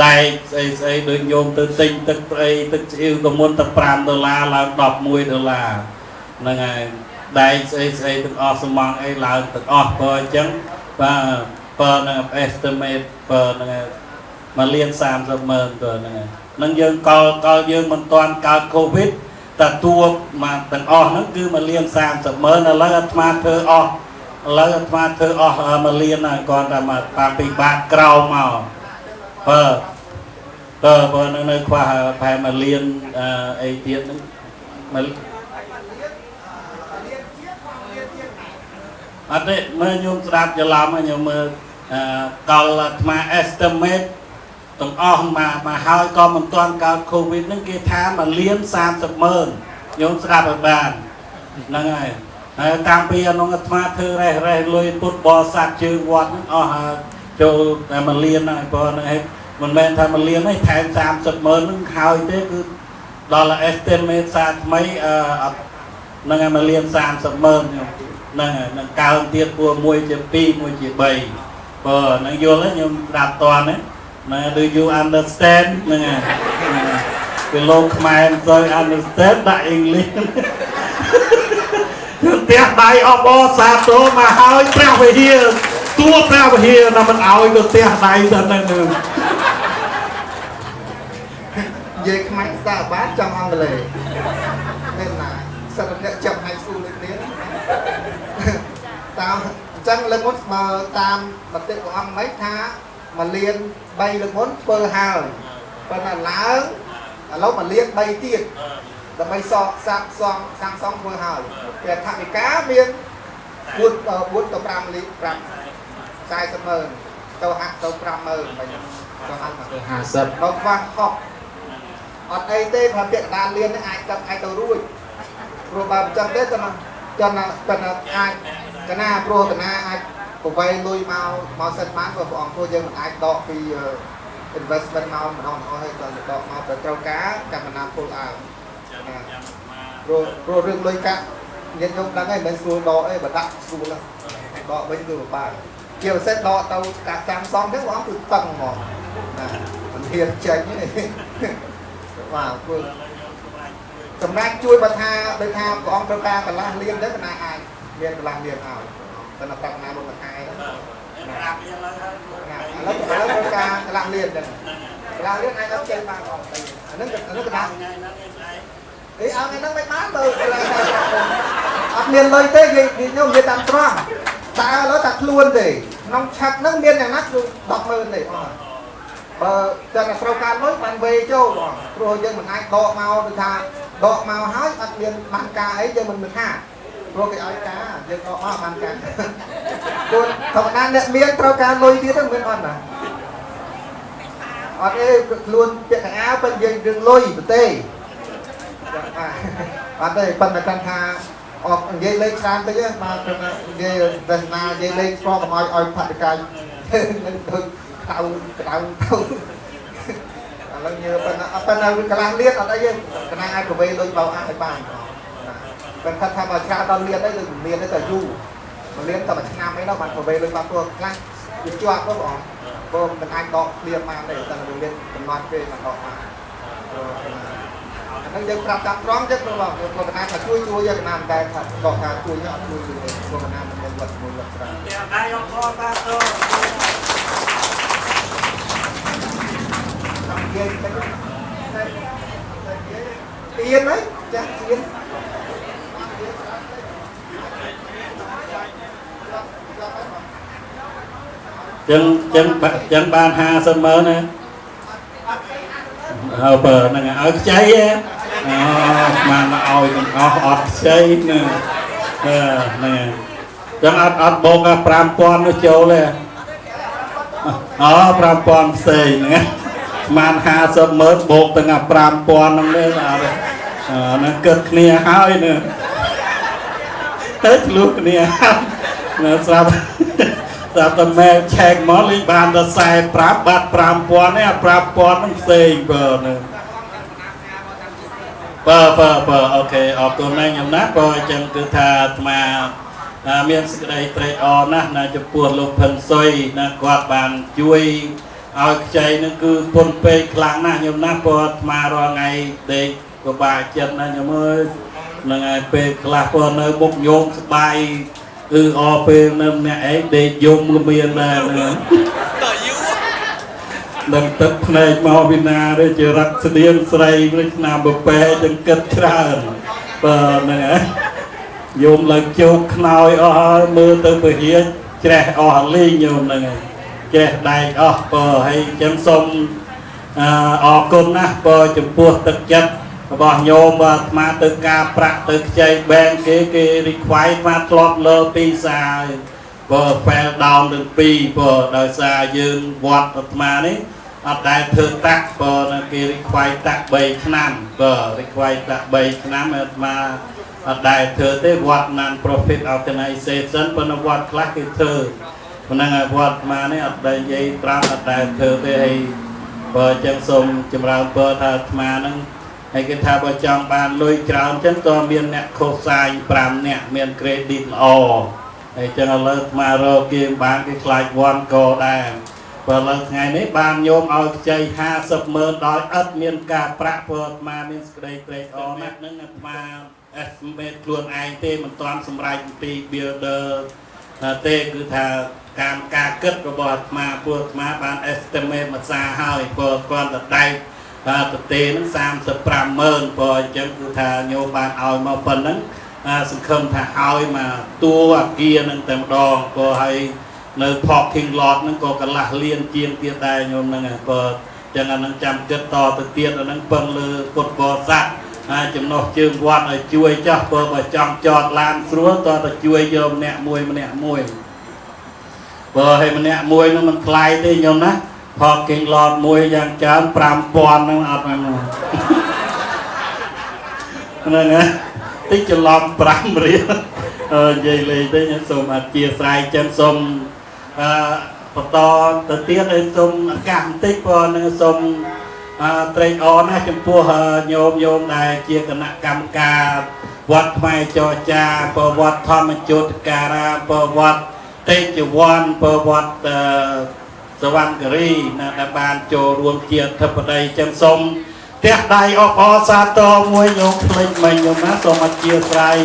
ដែកស្អីដូចញោមទៅទិញទឹកស្អីទឹកស្អ៊ីវក៏មុនតែ$5ឡើង$11ហ្នឹងហើយដែកស្អីទាំងអស់សំងអីឡើងទាំងអស់បើអញ្ចឹងបើនឹង estimate បើនឹងមកលៀន300000ទៅហ្នឹងយើងកលយើងមិនទាន់កើត COVID តែតួមកទាំងអស់ហ្នឹងគឺមកលៀន300000ឥឡូវអាត្មាធ្វើអស់មកលៀនហើយគាត់តែមកតាមពីបាតក្រោមមកបើនៅខ្វះប្រហែលមកលៀនអីទៀតហ្នឹងមកអត់ទេមើលញោមស្ដាប់ច្រឡំញោមមើលកលអាត្មា estimate ទាំងអស់មកហើយក៏មិនទាន់កើតកូវីដហ្នឹងគេថា1លាន30ម៉ឺនខ្ញុំស្ដាប់ឲ្យបានហ្នឹងហើយហើយតាំងពីក្នុងអាត្មាធ្វើរេះលុយពុតបរិស័ទជើងវត្តហ្នឹងអស់ចូលតែ1លានហើយព្រោះហ្នឹងមិនមែនថា1លានទេថែម30ម៉ឺនហ្នឹងហើយទេគឺដល់ estimate សាថ្មីហ្នឹងហើយ1លាន30ម៉ឺនហ្នឹងហើយនឹងកើនទៀតពួកមួយជា2មួយជា3បើហ្នឹងយល់ទេខ្ញុំស្ដាប់តន់ណា do you understand ហ្នឹងហើយពីលោកខ្មែរមិនសូវ understand ដាក់ English គឺផ្ទះដៃអបអសាទរមកហើយព្រះវិហារតួព្រះវិហារណាមិនឲ្យទៅផ្ទះដៃទៅហ្នឹងនិយាយខ្មែរស្ដាប់បានចង់អង់គ្លេសពេលណាសិស្សអ្នកចាប់ហៃស្គូលដូចគ្នាតាមអញ្ចឹងលើកមុនបើតាមមតិព្រះអង្គមិនថា1លាន3លើកមុនធ្វើហើយប៉ុន្តែឡើងឥឡូវ1លាន3ទៀតដើម្បីសកសាប់សាំសងធ្វើហើយតែថវិកាមាន4ទៅ5លាន40ម៉ឺនទៅហាក់ទៅ5ម៉ឺនបើចង់ឲ្យទៅ50ដល់ខ្វះខុសអត់អីទេថាពាក្យកដាលលៀននេះអាចទៅរួចព្រោះបើមិនចឹងទេតែអាចកណាព្រោះកណាអាចប្រវែងលុយមកសិនបានព្រោះព្រះអង្គព្រោះយើងមិនអាចដកពី investment មកម្ដងអស់ហើយដល់ដកមកទៅត្រូវការកម្មណាពលអើព្រោះរឿងលុយកាក់ញាតិញោមដឹងហើយមិនស្រួលដកអីបើដាក់ស្រួលដកវិញគឺពិបាកជាពិសេសដកទៅកាក់ចាំសំហ្នឹងព្រះអង្គគឺតឹងហ្មងណាមិនហ៊ានចេញទេបាទព្រោះសម្រាប់ជួយបើថាដូចថាព្រះអង្គត្រូវការកន្លះលានទៅកណាអាចមានកន្លះលានឲ្យតែនៅប្រាក់ណាមុនមួយខែហ្នឹងប្រាប់យើងឡើយឥឡូវត្រូវការកន្លះលានចឹងកន្លះលានអាចអត់ចេញបានអត់ទេអាហ្នឹងកណ្ដាលថ្ងៃហ្នឹងអីឲ្យហ្នឹងមិនបានបើអត់មានលុយទេខ្ញុំនិយាយតាមត្រង់តែឥឡូវតែខ្លួនទេក្នុងឆាត់ហ្នឹងមានយ៉ាងណាគឺ10ម៉ឺនទេបងបើតែត្រូវការលុយបានវេចូលបងព្រោះយើងមិនអាចដកមកដូចថាដកមកហើយអត់មានបានការអីយើងមិនថាព្រោះគេឲ្យការយើងដកមកបានការព្រោះធម្មតាអ្នកមានត្រូវការលុយទៀតទៅមានអត់ណាអត់ទេខ្លួនពាក់កៅអៅពេលនិយាយរឿងលុយទៅទេអត់ទេប៉ុន្តែគាត់ថាអត់និយាយលេខច្រើនតិចទេបាទគាត់និយាយទេសនានិយាយលេខស្គាល់កុំឲ្យផាត់កាយនឹងទៅក្តៅឥឡូវញើប៉ុន្តែកន្លះលានអត់អីទេកណ្ដាលអាចប្រវេលុយបោអាឲ្យបានប៉ុន្តែថាមកច្រើនដល់លានអីគឺមានទេតែយូរ1លានតែមួយឆ្នាំអីដល់បានប្រវេលុយបានព្រោះខ្លះវាជាប់ទៅបងព្រោះមិនអាចដកឃ្លៀមបានទេតែវាមានកំណត់ពេលមកដកបានអានេះយើងប្រាប់តាមត្រង់ទេព្រោះបងព្រោះកណ្ដាលថាជួយយើងកណ្ដាលតែថាដកថាជួយយើងអត់ជួយទេព្រោះកណ្ដាលមិនមានវត្តមួយវត្តច្រើនតែដៃអត់ខកតាទៅទៀនហ្នឹងចាស់ទៀនចឹងបាន50ម៉ឺនណាហើយបើហ្នឹងឲ្យខ្ចីបានឲ្យទាំងអស់អត់ខ្ចីណាហ្នឹងចឹងអត់បូក5000នោះចូលទេ5000ផ្សេងហ្នឹងបាន50ម៉ឺនបូកទាំង5000ហ្នឹងទេហ្នឹងគិតគ្នាហើយណាទៅឆ្លុះគ្នាណាស្រាប់តែមែឆែកមកលេងបានតែ45បាត់5000នេះ5000ហ្នឹងផ្សេងបើអូខេអរគុណណាស់ខ្ញុំណាបើអញ្ចឹងគឺថាអាត្មាមានសេចក្តីត្រេកអរណាស់ណាចំពោះលោកផិនសុយណាគាត់បានជួយឲ្យខ្ចីនឹងគឺពុនពេកខ្លាំងណាស់ខ្ញុំណាព្រោះអាត្មារាល់ថ្ងៃដេកពិបាកចិត្តណាខ្ញុំអើយនឹងឯពេលខ្លះព្រោះនៅមុខញោមស្បាយអពេលនៅម្នាក់ឯងដេកយំល្មៀនដែរហ្នឹងនឹងទឹកភ្នែកមកពីណាទេជារត់ស្តៀងស្រីវិញឆ្នាំបបែចឹងគិតច្រើនបើហ្នឹងឯងយំឡើងជោគខ្នើយអស់ហើយមើលទៅពហិច្រេះអស់លេងញោមហ្នឹងឯងចេះដែកអស់បើហើយចឹងសូមអរគុណណាស់បើចំពោះទឹកចិត្តរបស់ញោមអាត្មាទៅការប្រាក់ទៅខ្ចីបែងគេរីខ្វាយអាត្មាធ្លាប់លើពីសាបើ fail down ទាំងពីរបើដោយសារយើងវត្តអាត្មានេះ អត់ដែលធ្វើតាក់បើគេរីខ្វាយតាក់3ឆ្នាំបើរីខ្វាយតាក់3ឆ្នាំអាត្មាអត់ដែលធ្វើទេវត្ត non profit organization ប៉ុន្តែវត្តខ្លះគេធ្វើប៉ុណ្ណឹងហើយវត្តអានេះអត់ដែលនិយាយត្រាំអត់ដែលធ្វើទេហើយបើអញ្ចឹងសូមចម្រើនពរថាអាត្មាហ្នឹងហើយគេថាបើចង់បានលុយច្រើនអញ្ចឹងក៏មានអ្នកខុសសាយ5នាក់មាន credit ល្អហើយអញ្ចឹងឥឡូវអាត្មារកគេបានគេខ្លាចវត្តក៏ដែរបើឥឡូវថ្ងៃនេះបានញោមឲ្យខ្ចី50,000ដោយឥតមានការប្រាក់ព្រោះអាត្មាមានសេចក្តីត្រេកអរណាស់ហ្នឹងអាត្មា estimate ខ្លួនឯងទេមិនទាន់សម្រេចពី builder ទេគឺថាការគិតរបស់អាត្មាព្រោះអាត្មាបាន estimate មួយសារហើយព្រោះគាត់ទៅដៃប្រទេសហ្នឹង35,000ព្រោះអញ្ចឹងគឺថាញោមបានឲ្យមកប៉ុណ្ណឹងសង្ឃឹមថាឲ្យមកតួអាគារហ្នឹងតែម្ដងព្រោះហើយនៅ parking lot ហ្នឹងក៏កន្លះលានជាងទៀតដែរញោមហ្នឹងក៏ចឹងអាហ្នឹងចាំគិតតទៅទៀតអាហ្នឹងពឹងលើពុទ្ធបរិស័ទចំណុះជើងវត្តឲ្យជួយចោះបើចង់ចតឡានស្រួលតទៅជួយយកម្នាក់មួយបើឲ្យម្នាក់មួយនោះមិនថ្លៃទេញោមណាparking lot មួយយ៉ាងច្រើន 5,000 ហ្នឹងអត់ហ្នឹងហ្នឹងតិចច្រឡំ5រៀលនិយាយលេងទៅខ្ញុំសូមអធិស្ឋានចឹងសូមបន្តទៅទៀតឲ្យសូមឱកាសបន្តិចព្រោះនឹងសូមត្រេកអរណាស់ចំពោះញោមដែលជាគណៈកម្មការវត្តខ្មែរចរចាប្រវត្តិធម្មជោតការាប្រវត្តិតេជវ័នប្រវត្តិសវណ្ណគិរីណាដែលបានចូលរួមជាអធិបតីចឹងសូមផ្ទះដៃអបអរសាទរមួយញោមភ្លេចមិញញោមណាសូមអធិស្ឋាន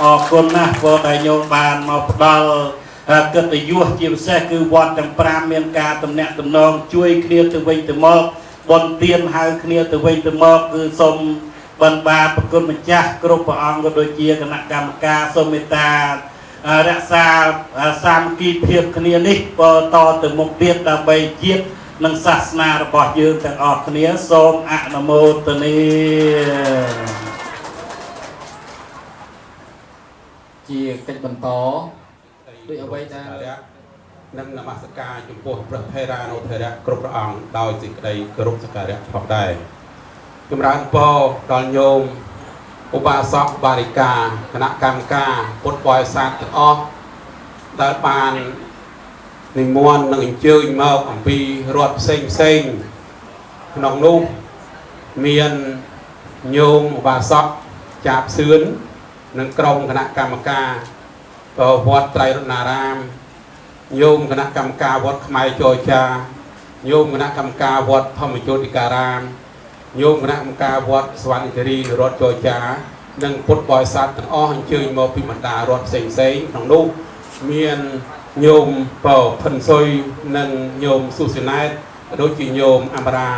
អរគុណណាស់ព្រោះតែញោមបានមកផ្ដល់កិត្តិយសជាពិសេសគឺវត្តទាំង5មានការតំណាក់តំណងជួយគ្នាទៅវិញទៅមកបនទានហៅគ្នាទៅវិញទៅមកគឺសូមបិណ្ឌបាតប្រគុណម្ចាស់គ្រប់ព្រះអង្គក៏ដូចជាគណៈកម្មការសូមមេត្តារក្សាសាមគ្គីភាពគ្នានេះបន្តទៅមុខទៀតដើម្បីជាតិនិងសាសនារបស់យើងទាំងអស់គ្នាសូមអនុមោទនាជាកិច្ចបន្តដោយអ្វីដែលនឹងនមស្ការចំពោះព្រះថេរានុថេរៈគ្រប់ព្រះអង្គដោយសេចក្តីគោរពសក្ការៈផងដែរចម្រើនពរដល់ញោមឧបាសកបារិកាគណៈកម្មការពុទ្ធបរិស័ទទាំងអស់ដែលបាននិមន្តនិងអញ្ជើញមកអំពីរដ្ឋផ្សេងក្នុងនោះមានញោមឧបាសកចាបសឿននិងក្រុមគណៈកម្មការវត្តត្រៃរតនារាមញោមគណៈកម្មការវត្តខ្មែរចរចាញោមគណៈកម្មការវត្តធម្មជោតិការាមញោមគណៈកម្មការវត្តសវណ្ណគិរីរដ្ឋចរចានិងពុទ្ធបរិស័ទទាំងអស់អញ្ជើញមកពីបណ្ដារដ្ឋផ្សេងក្នុងនោះមានញោមប៉ោផិនសុយនិងញោមសុសិណែតដូចជាញោមអមរា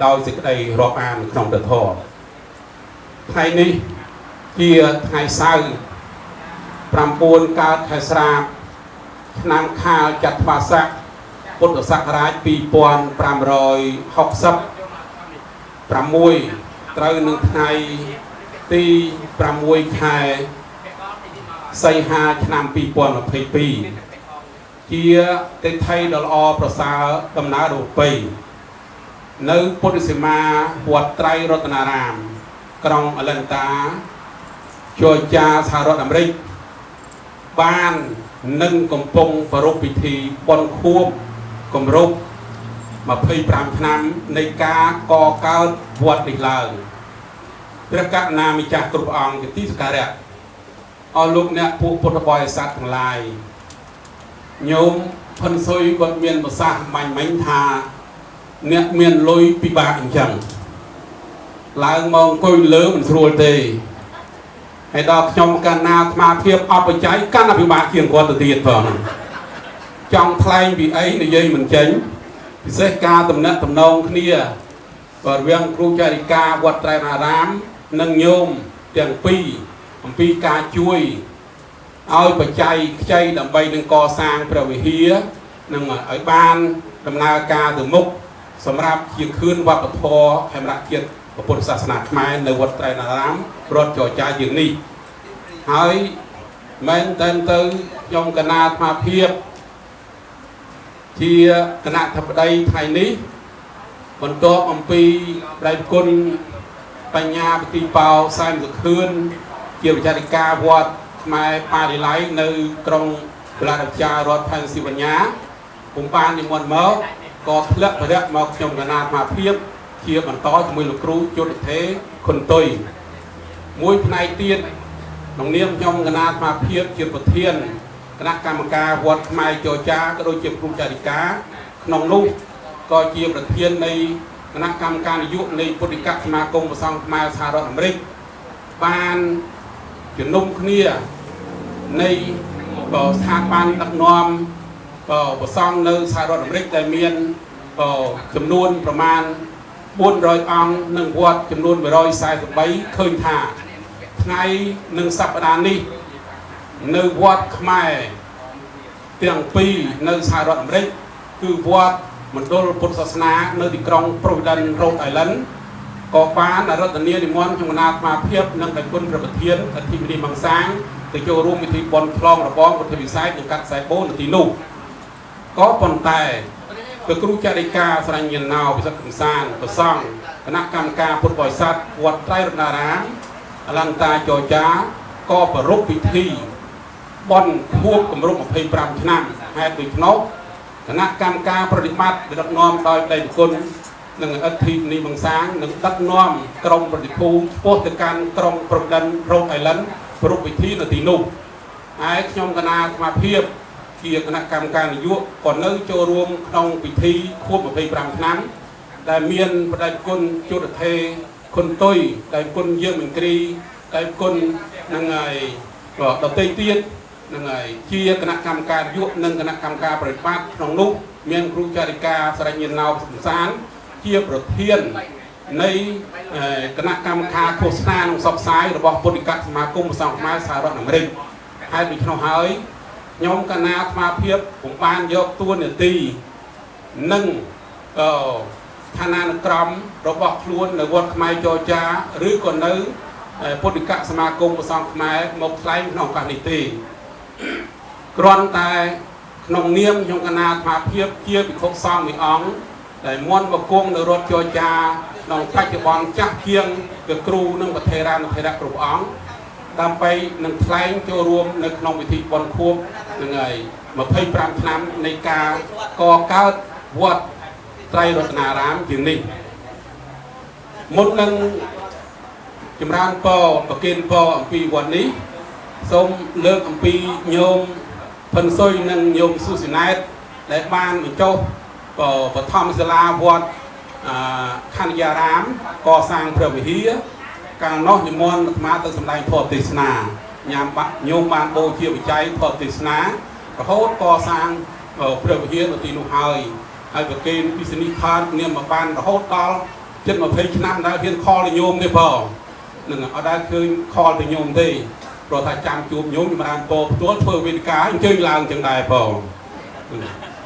ដោយសេចក្តីរាប់អានក្នុងព្រះធម៌ថ្ងៃនេះជាថ្ងៃសៅរ៍9កើតខែស្រាបឆ្នាំខាលចត្វាស័កពុទ្ធសករាជ2566ត្រូវនឹងថ្ងៃទី6ខែសីហាឆ្នាំ2022ជាទិដ្ឋីដ៏ល្អប្រសើរដំណើររូបិយនៅពុទ្ធសីមាវត្តត្រៃរតនារាមក្រុងអលិនតាចរចាសហរដ្ឋអាមេរិកបាននឹងកំពុងប្រារព្ធពិធីបុណ្យខួបគម្រប់25ឆ្នាំនៃការកកើតវត្តនេះឡើងព្រះករុណាម្ចាស់គ្រប់អង្គជាទីសក្ការៈអស់លោកអ្នកពួកពុទ្ធបរិស័ទទាំងឡាយញោមផិនសុយគាត់មានប្រសាសន៍មាញ់ថាអ្នកមានលុយពិបាកអញ្ចឹងឡើងមកអង្គុយលើមិនស្រួលទេហើយដល់ខ្ញុំកណ្ណាអាត្មាភាពអបច្ច័យកាន់តែពិបាកជាងគាត់ទៅទៀតផងចង់ថ្លែងពីអីនិយាយមិនចេញពិសេសការតំណាក់តំណងគ្នាបរិវាំងគ្រូចារិកាវត្តត្រៃរតនារាមនិងញោមទាំងពីរអំពីការជួយឲ្យបច្ច័យខ្ចីដើម្បីនឹងកសាងព្រះវិហារនិងឲ្យបានដំណើរការទៅមុខសម្រាប់ជាខឿនវប្បធម៌ខេមរៈជាតិពុទ្ធសាសនាខ្មែរនៅវត្តត្រៃរតនារាមរដ្ឋចរចាយើងនេះហើយមែនតែនទៅខ្ញុំកណាអាត្មាភាពជាគណៈធិបតីថ្ងៃនេះ បន្ទាប់អំពីដៃគុណបញ្ញាបទីបោសែនសុខឿនជាវិចារិកាវត្តខ្មែរប៉ារីឡៃនៅក្រុងបលារដ្ឋារដ្ឋផែនស៊ីវញ្ញាពុំបាននិមន្តមកក៏ធ្លាក់បរិយមកខ្ញុំកណាអាភិបជាបន្តជាមួយលោកគ្រូជុតទេខុនតុយមួយផ្នែកទៀតក្នុងនាមខ្ញុំកណាអាភិបជាប្រធានគណៈកម្មការវត្តខ្មែរចរចាក៏ដូចជាគ្រូចារិកាក្នុងនោះក៏ជាប្រធាននៃគណៈកម្មការនយោបាយនៃពុទ្ធិកសមាគមព្រះសង្ឃខ្មែរសហរដ្ឋអាមេរិកបានជំនុំគ្នានៃស្ថាប័នដឹកនាំព្រះសង្ឃនៅសហរដ្ឋអាមេរិកដែលមានចំនួនប្រមាណ400អង្គនិងវត្តចំនួន143ឃើញថាថ្ងៃនិងសប្តាហ៍នេះនៅវត្តខ្មែរទាំងពីរនៅសហរដ្ឋអាមេរិកគឺវត្តមណ្ឌលពុទ្ធសាសនានៅទីក្រុង Providence Rhode Island ក៏បានរដ្ឋនានិមន្តខ្ញុំគណៈអាភិបនិងដៃគុណប្រធានអធិបតីមង្សាងទៅចូលរួមពិធីបុណ្យឆ្លងរបងពុទ្ធវិស័យនិងកាត់ខ្សែបូននៅទីនោះក៏ប៉ុន្តែព្រះគ្រូចារិកាស្រញ្ញណោពិសិដ្ឋកំសាន្តប្រសង់គណៈកម្មការពុទ្ធបរិស័ទវត្តត្រៃរតនារាមអលង្ការចរចាក៏ប្រារព្ធពិធីបុណ្យខួបគម្រប់25ឆ្នាំហេតុដូច្នោះគណៈកម្មការប្រតិបត្តិដឹកនាំដោយដៃគុណនិងអធិបតីមង្សាងនិងដឹកនាំក្រុមប្រតិភូឆ្ពោះទៅកាន់ក្រុង Providence Rhode Island ប្រារព្ធពិធីនៅទីនោះហើយខ្ញុំគណៈអាភិបជាគណៈកម្មការនយោបាយក៏នៅចូលរួមក្នុងពិធីខួប25ឆ្នាំដែលមានបដិគុណជុតទេខុនតុយដៃគុណយើងមន្ត្រីដៃគុណនឹងហើយដតីទៀតនឹងហើយជាគណៈកម្មការនយោបាយនិងគណៈកម្មការប្រតិបត្តិក្នុងនោះមានគ្រូចារិកាស្រញ្ញណោសំសានជាប្រធាននៃគណៈកម្មការឃោសនានិងផ្សព្វផ្សាយរបស់ពុទ្ធិកសមាគមព្រះសង្ឃខ្មែរសហរដ្ឋអាមេរិកហើយដូច្នោះហើយខ្ញុំគណៈអាភិបពុំបានយកតួនាទីនិងឋានានុក្រមរបស់ខ្លួននៅវត្តខ្មែរចរចាឬក៏នៅពុទ្ធិកសមាគមព្រះសង្ឃខ្មែរមកថ្លែងក្នុងឱកាសនេះទេគ្រាន់តែក្នុងនាមខ្ញុំគណៈអាភិបជាភិក្ខុសង្ឃមួយអង្គដែលមន់មកគង់នៅរដ្ឋចរចាក្នុងបច្ចុប្បន្នចាស់ជាងគឺគ្រូនិងប្រធារានុធិរៈគ្រប់អង្គដើម្បីនឹងថ្លែងចូលរួមនៅក្នុងពិធីបុណ្យខួបនឹងហើយ25ឆ្នាំនៃការកកើតវត្តត្រៃរតនារាមជាងនេះមុននឹងចម្រើនពរប្រគិនពរអំពីវត្តនេះសូមលើកអំពីញោមផិនសុយនិងញោមស៊ូស៊ីណែតដែលបានបញ្ចុះបឋមសាលាវត្តខណ្ឌយារាមកសាងព្រះវិហារកាលនោះនិមន្តអាត្មាទៅសម្ដែងធម៌ទេសនាញ៉ាំបាក់ញោមបានបូជាវិច័យធម៌ទេសនារហូតកសាងព្រះវិហារនៅទីនោះហើយប្រគេនពិសនីខាននាមមកបានរហូតដល់ជិត20ឆ្នាំដែលហ៊ានខលទៅញោមទេបងនឹងអត់ដែលឃើញខលទៅញោមទេព្រោះថាចាំជួបញោមចម្រើនពរផ្ទាល់ធ្វើវេទិកាអញ្ជើញឡើងចឹងដែរបង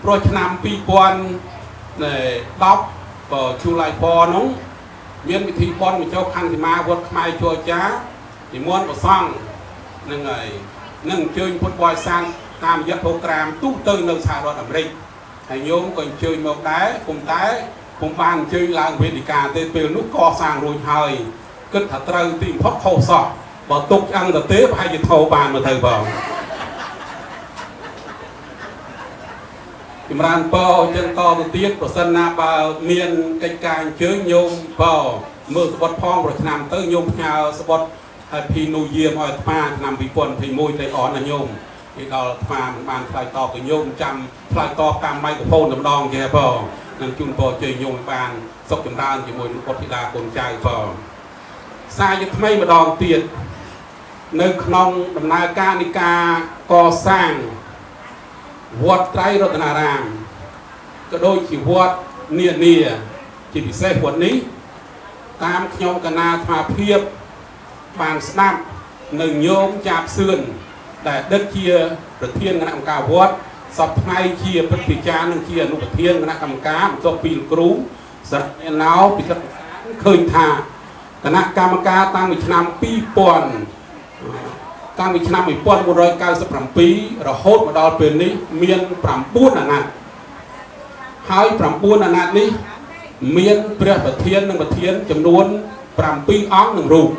ព្រោះឆ្នាំ2010ជូលៃពនោះមានពិធីបុណ្យបញ្ចុះខណ្ឌសីមាវត្តខ្មែរចរចានិមន្តព្រះសង្ឃនឹងហើយនឹងអញ្ជើញពុទ្ធបរិស័ទតាមរយៈប្រូក្រាមទូទៅនៅសហរដ្ឋអាមេរិកហើយញោមក៏អញ្ជើញមកដែរពុំបានអញ្ជើញឡើងវេទិកាទេពេលនោះកសាងរួចហើយគិតថាត្រូវទីបំផុតខុសសោះបើទុកឆ្អឹងទៅទេប្រហែលជាធោបានមកទៅបងចម្រើនពរចឹងតទៅទៀតប្រសិនណាបើមានកិច្ចការអញ្ជើញញោមពរមើលស្បត់ផងប្រឆ្នាំទៅញោមផ្ញើស្បត់ Happy New Year មកអាត្មាឆ្នាំ2021ទៅអនណាញោមពីដល់អាត្មាមិនបានឆ្លើយតបទៅញោមចាំឆ្លើយតបតាមម៉ៃក្រូហ្វូនម្ដងចេះបងនឹងជូនពរជ័យញោមបានសុខចម្រើនជាមួយលោកពុទ្ធធីតាកូនចៅបងសារយថ្មីម្ដងទៀតនៅក្នុងដំណើរការនៃការកសាងវត្តត្រៃរតនារាមក៏ដូចជាវត្តនានាជាពិសេសវត្តនេះតាមខ្ញុំកណាអាភិបបានស្ដាប់នៅញោមចាបសឿនដែលដឹកជាប្រធានគណៈកម្មការវត្តសពថ្ងៃជាព្រឹទ្ធពិចារនិងជាអនុប្រធានគណៈកម្មការបន្ទាប់ពីលោកគ្រូស្រណណោពិសិដ្ឋឃើញថាគណៈកម្មការតាំងពីឆ្នាំ2000តាំងពីឆ្នាំ1997រហូតមកដល់ពេលនេះមាន9អាណត្តិហើយ9អាណត្តិនេះ មានព្រះប្រធាននិងប្រធានចំនួន7អង្គនឹងរូប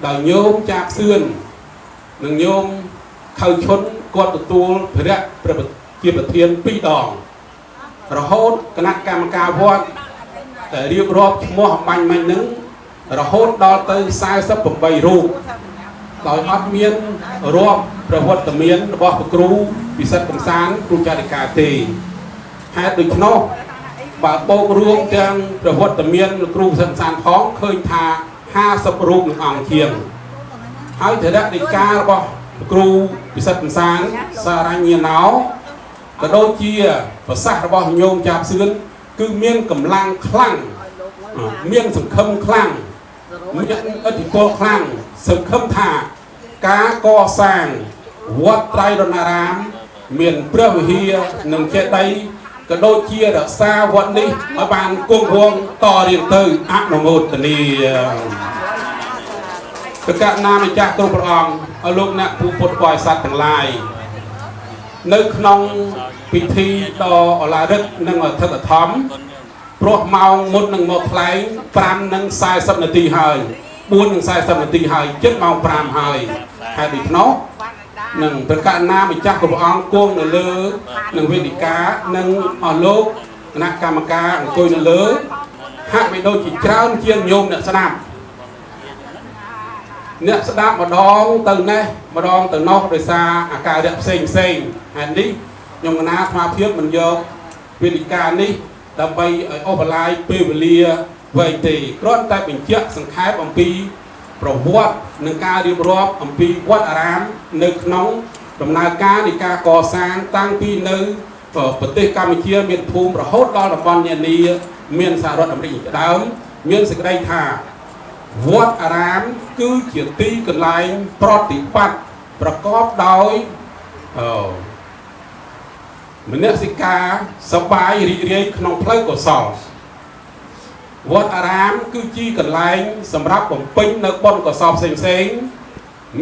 ដោយញោមចាក់សឿននិងញោមខៅឈុនគាត់ទទួលព្រះជាប្រធាន2ដងរហូតគណៈកម្មការវត្តដែលរៀបរាប់ឈ្មោះអំបញ្ញមិញហ្នឹងរហូតដល់ទៅ48រូបដោយអត់មានរាប់ប្រវត្តិមានរបស់ព្រះគ្រូពិសិដ្ឋកំសាន្តគ្រូចារិកាទេហេតុដូច្នោះបើបូករួមទាំងប្រវត្តិមានគ្រូពិសិដ្ឋកំសាន្តផងឃើញថា50រូបនឹងអង្គជាងហើយធរណីការបស់គ្រូពិសិដ្ឋកំសាន្តសារញ្ញណោក៏ដូចជាប្រសាសន៍របស់ញោមចាប់សឿនគឺមានកម្លាំងខ្លាំងមានសង្ឃឹមខ្លាំងមានឥទ្ធិពលខ្លាំងសង្ឃឹមថាការកសាងវត្តត្រៃរណរាមមានព្រះវិហារនិងចេតិយក៏ដូចជារក្សាវត្តនេះឲ្យបានគង់វង្សតរៀងទៅអនុមោទនាប្រកាសណាម្ចាស់គ្រប់ព្រះអង្គឲ្យលោកអ្នកពុទ្ធបរិស័ទទាំងឡាយនៅក្នុងពិធីដ៏ឧឡារិកនិងអធិកធម្មព្រោះម៉ោងមុននឹងមកថ្លែង5:40នាទីហើយ4:40នាទីហើយជិតម៉ោង5ហើយហេតុដូច្នោះនឹងប្រកាសណាម្ចាស់គ្រប់ព្រះអង្គគង់នៅលើនឹងវេទិកានិងអស់លោកគណៈកម្មការអង្គុយនៅលើហាក់បីដូចជាច្រើនជាងញោមអ្នកស្ដាប់ម្ដងទៅនេះម្ដងទៅនោះដោយសារអាការៈផ្សេងហេតុនេះខ្ញុំកណាអាត្មាភាពមិនយកវេទិកានេះដើម្បីឲ្យអូសបន្លាយពេលវេលាវែងទេគ្រាន់តែបញ្ជាក់សង្ខេបអំពីប្រវត្តិនិងការរៀបរាប់អំពីវត្តអារាមនៅក្នុងដំណើរការនៃការកសាងតាំងពីនៅប្រទេសកម្ពុជាមានភូមិរហូតដល់តំបន់នានាមានសហរដ្ឋអាមេរិកជាដើមមានសេចក្តីថាវត្តអារាមគឺជាទីកន្លែងប្រតិបត្តិប្រកបដោយមនសិការសប្បាយរីករាយក្នុងផ្លូវកុសលវត្តអារាមគឺជាកន្លែងសម្រាប់បំពេញនៅបុណ្យកុសលផ្សេង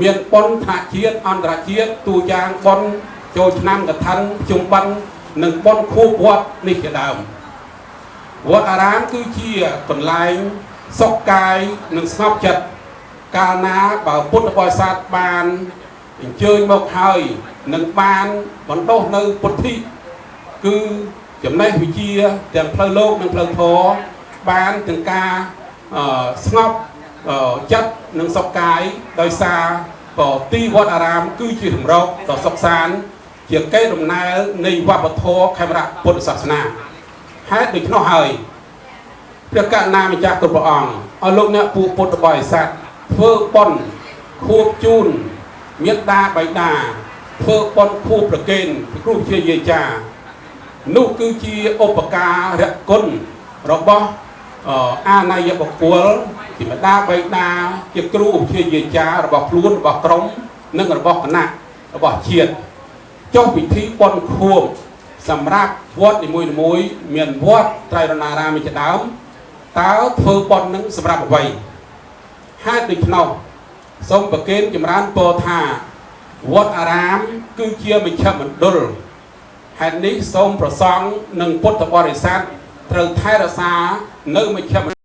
មានបុណ្យថ្នាក់ជាតិអន្តរជាតិទូយ៉ាងបុណ្យចូលឆ្នាំកឋិនជុំបិណ្ឌនិងបុណ្យខួបវត្តនេះជាដើមវត្តអារាមគឺជាកន្លែងសុខកាយនិងស្ងប់ចិត្តកាលណាបើពុទ្ធបរិស័ទបានអញ្ជើញមកហើយនឹងបានបណ្ដុះនៅពុទ្ធិគឺចំណេះវិជ្ជាទាំងផ្លូវលោកនិងផ្លូវធម៌បានទាំងការស្ងប់ចិត្តនិងសុខកាយដោយសារទីវត្តអារាមគឺជារំរកដ៏សុខសាន្តជាកេរដំណែលនៃវប្បធម៌ខេមរៈពុទ្ធសាសនាហេតុដូច្នោះហើយព្រះករុណាម្ចាស់គ្រប់ព្រះអង្គឲ្យលោកអ្នកពួកពុទ្ធបរិស័ទធ្វើបុណ្យខួបជូនមេត្តាបិតាធ្វើបុណ្យខួបប្រគេនគ្រូជាយាចានោះគឺជាឧបការៈគុណរបស់អាណាយបុគ្គលជាមេត្តាបិតាជាគ្រូជាយាចារបស់ខ្លួនរបស់ក្រុមនិងរបស់គណៈរបស់ជាតិចុះពិធីបុណ្យខួបសម្រាប់វត្តនីមួយៗមានវត្តត្រៃរណរាមជាដើមតើធ្វើបុណ្យនឹងសម្រាប់អ្វីហេតុដូច្នោះសូមប្រគេនចម្រើនពរថាវត្តអារាមគឺជាមជ្ឈមណ្ឌលហេតុនេះសូមប្រសង់និងពុទ្ធបរិស័ទត្រូវថែរក្សានៅមជ្ឈមណ្ឌល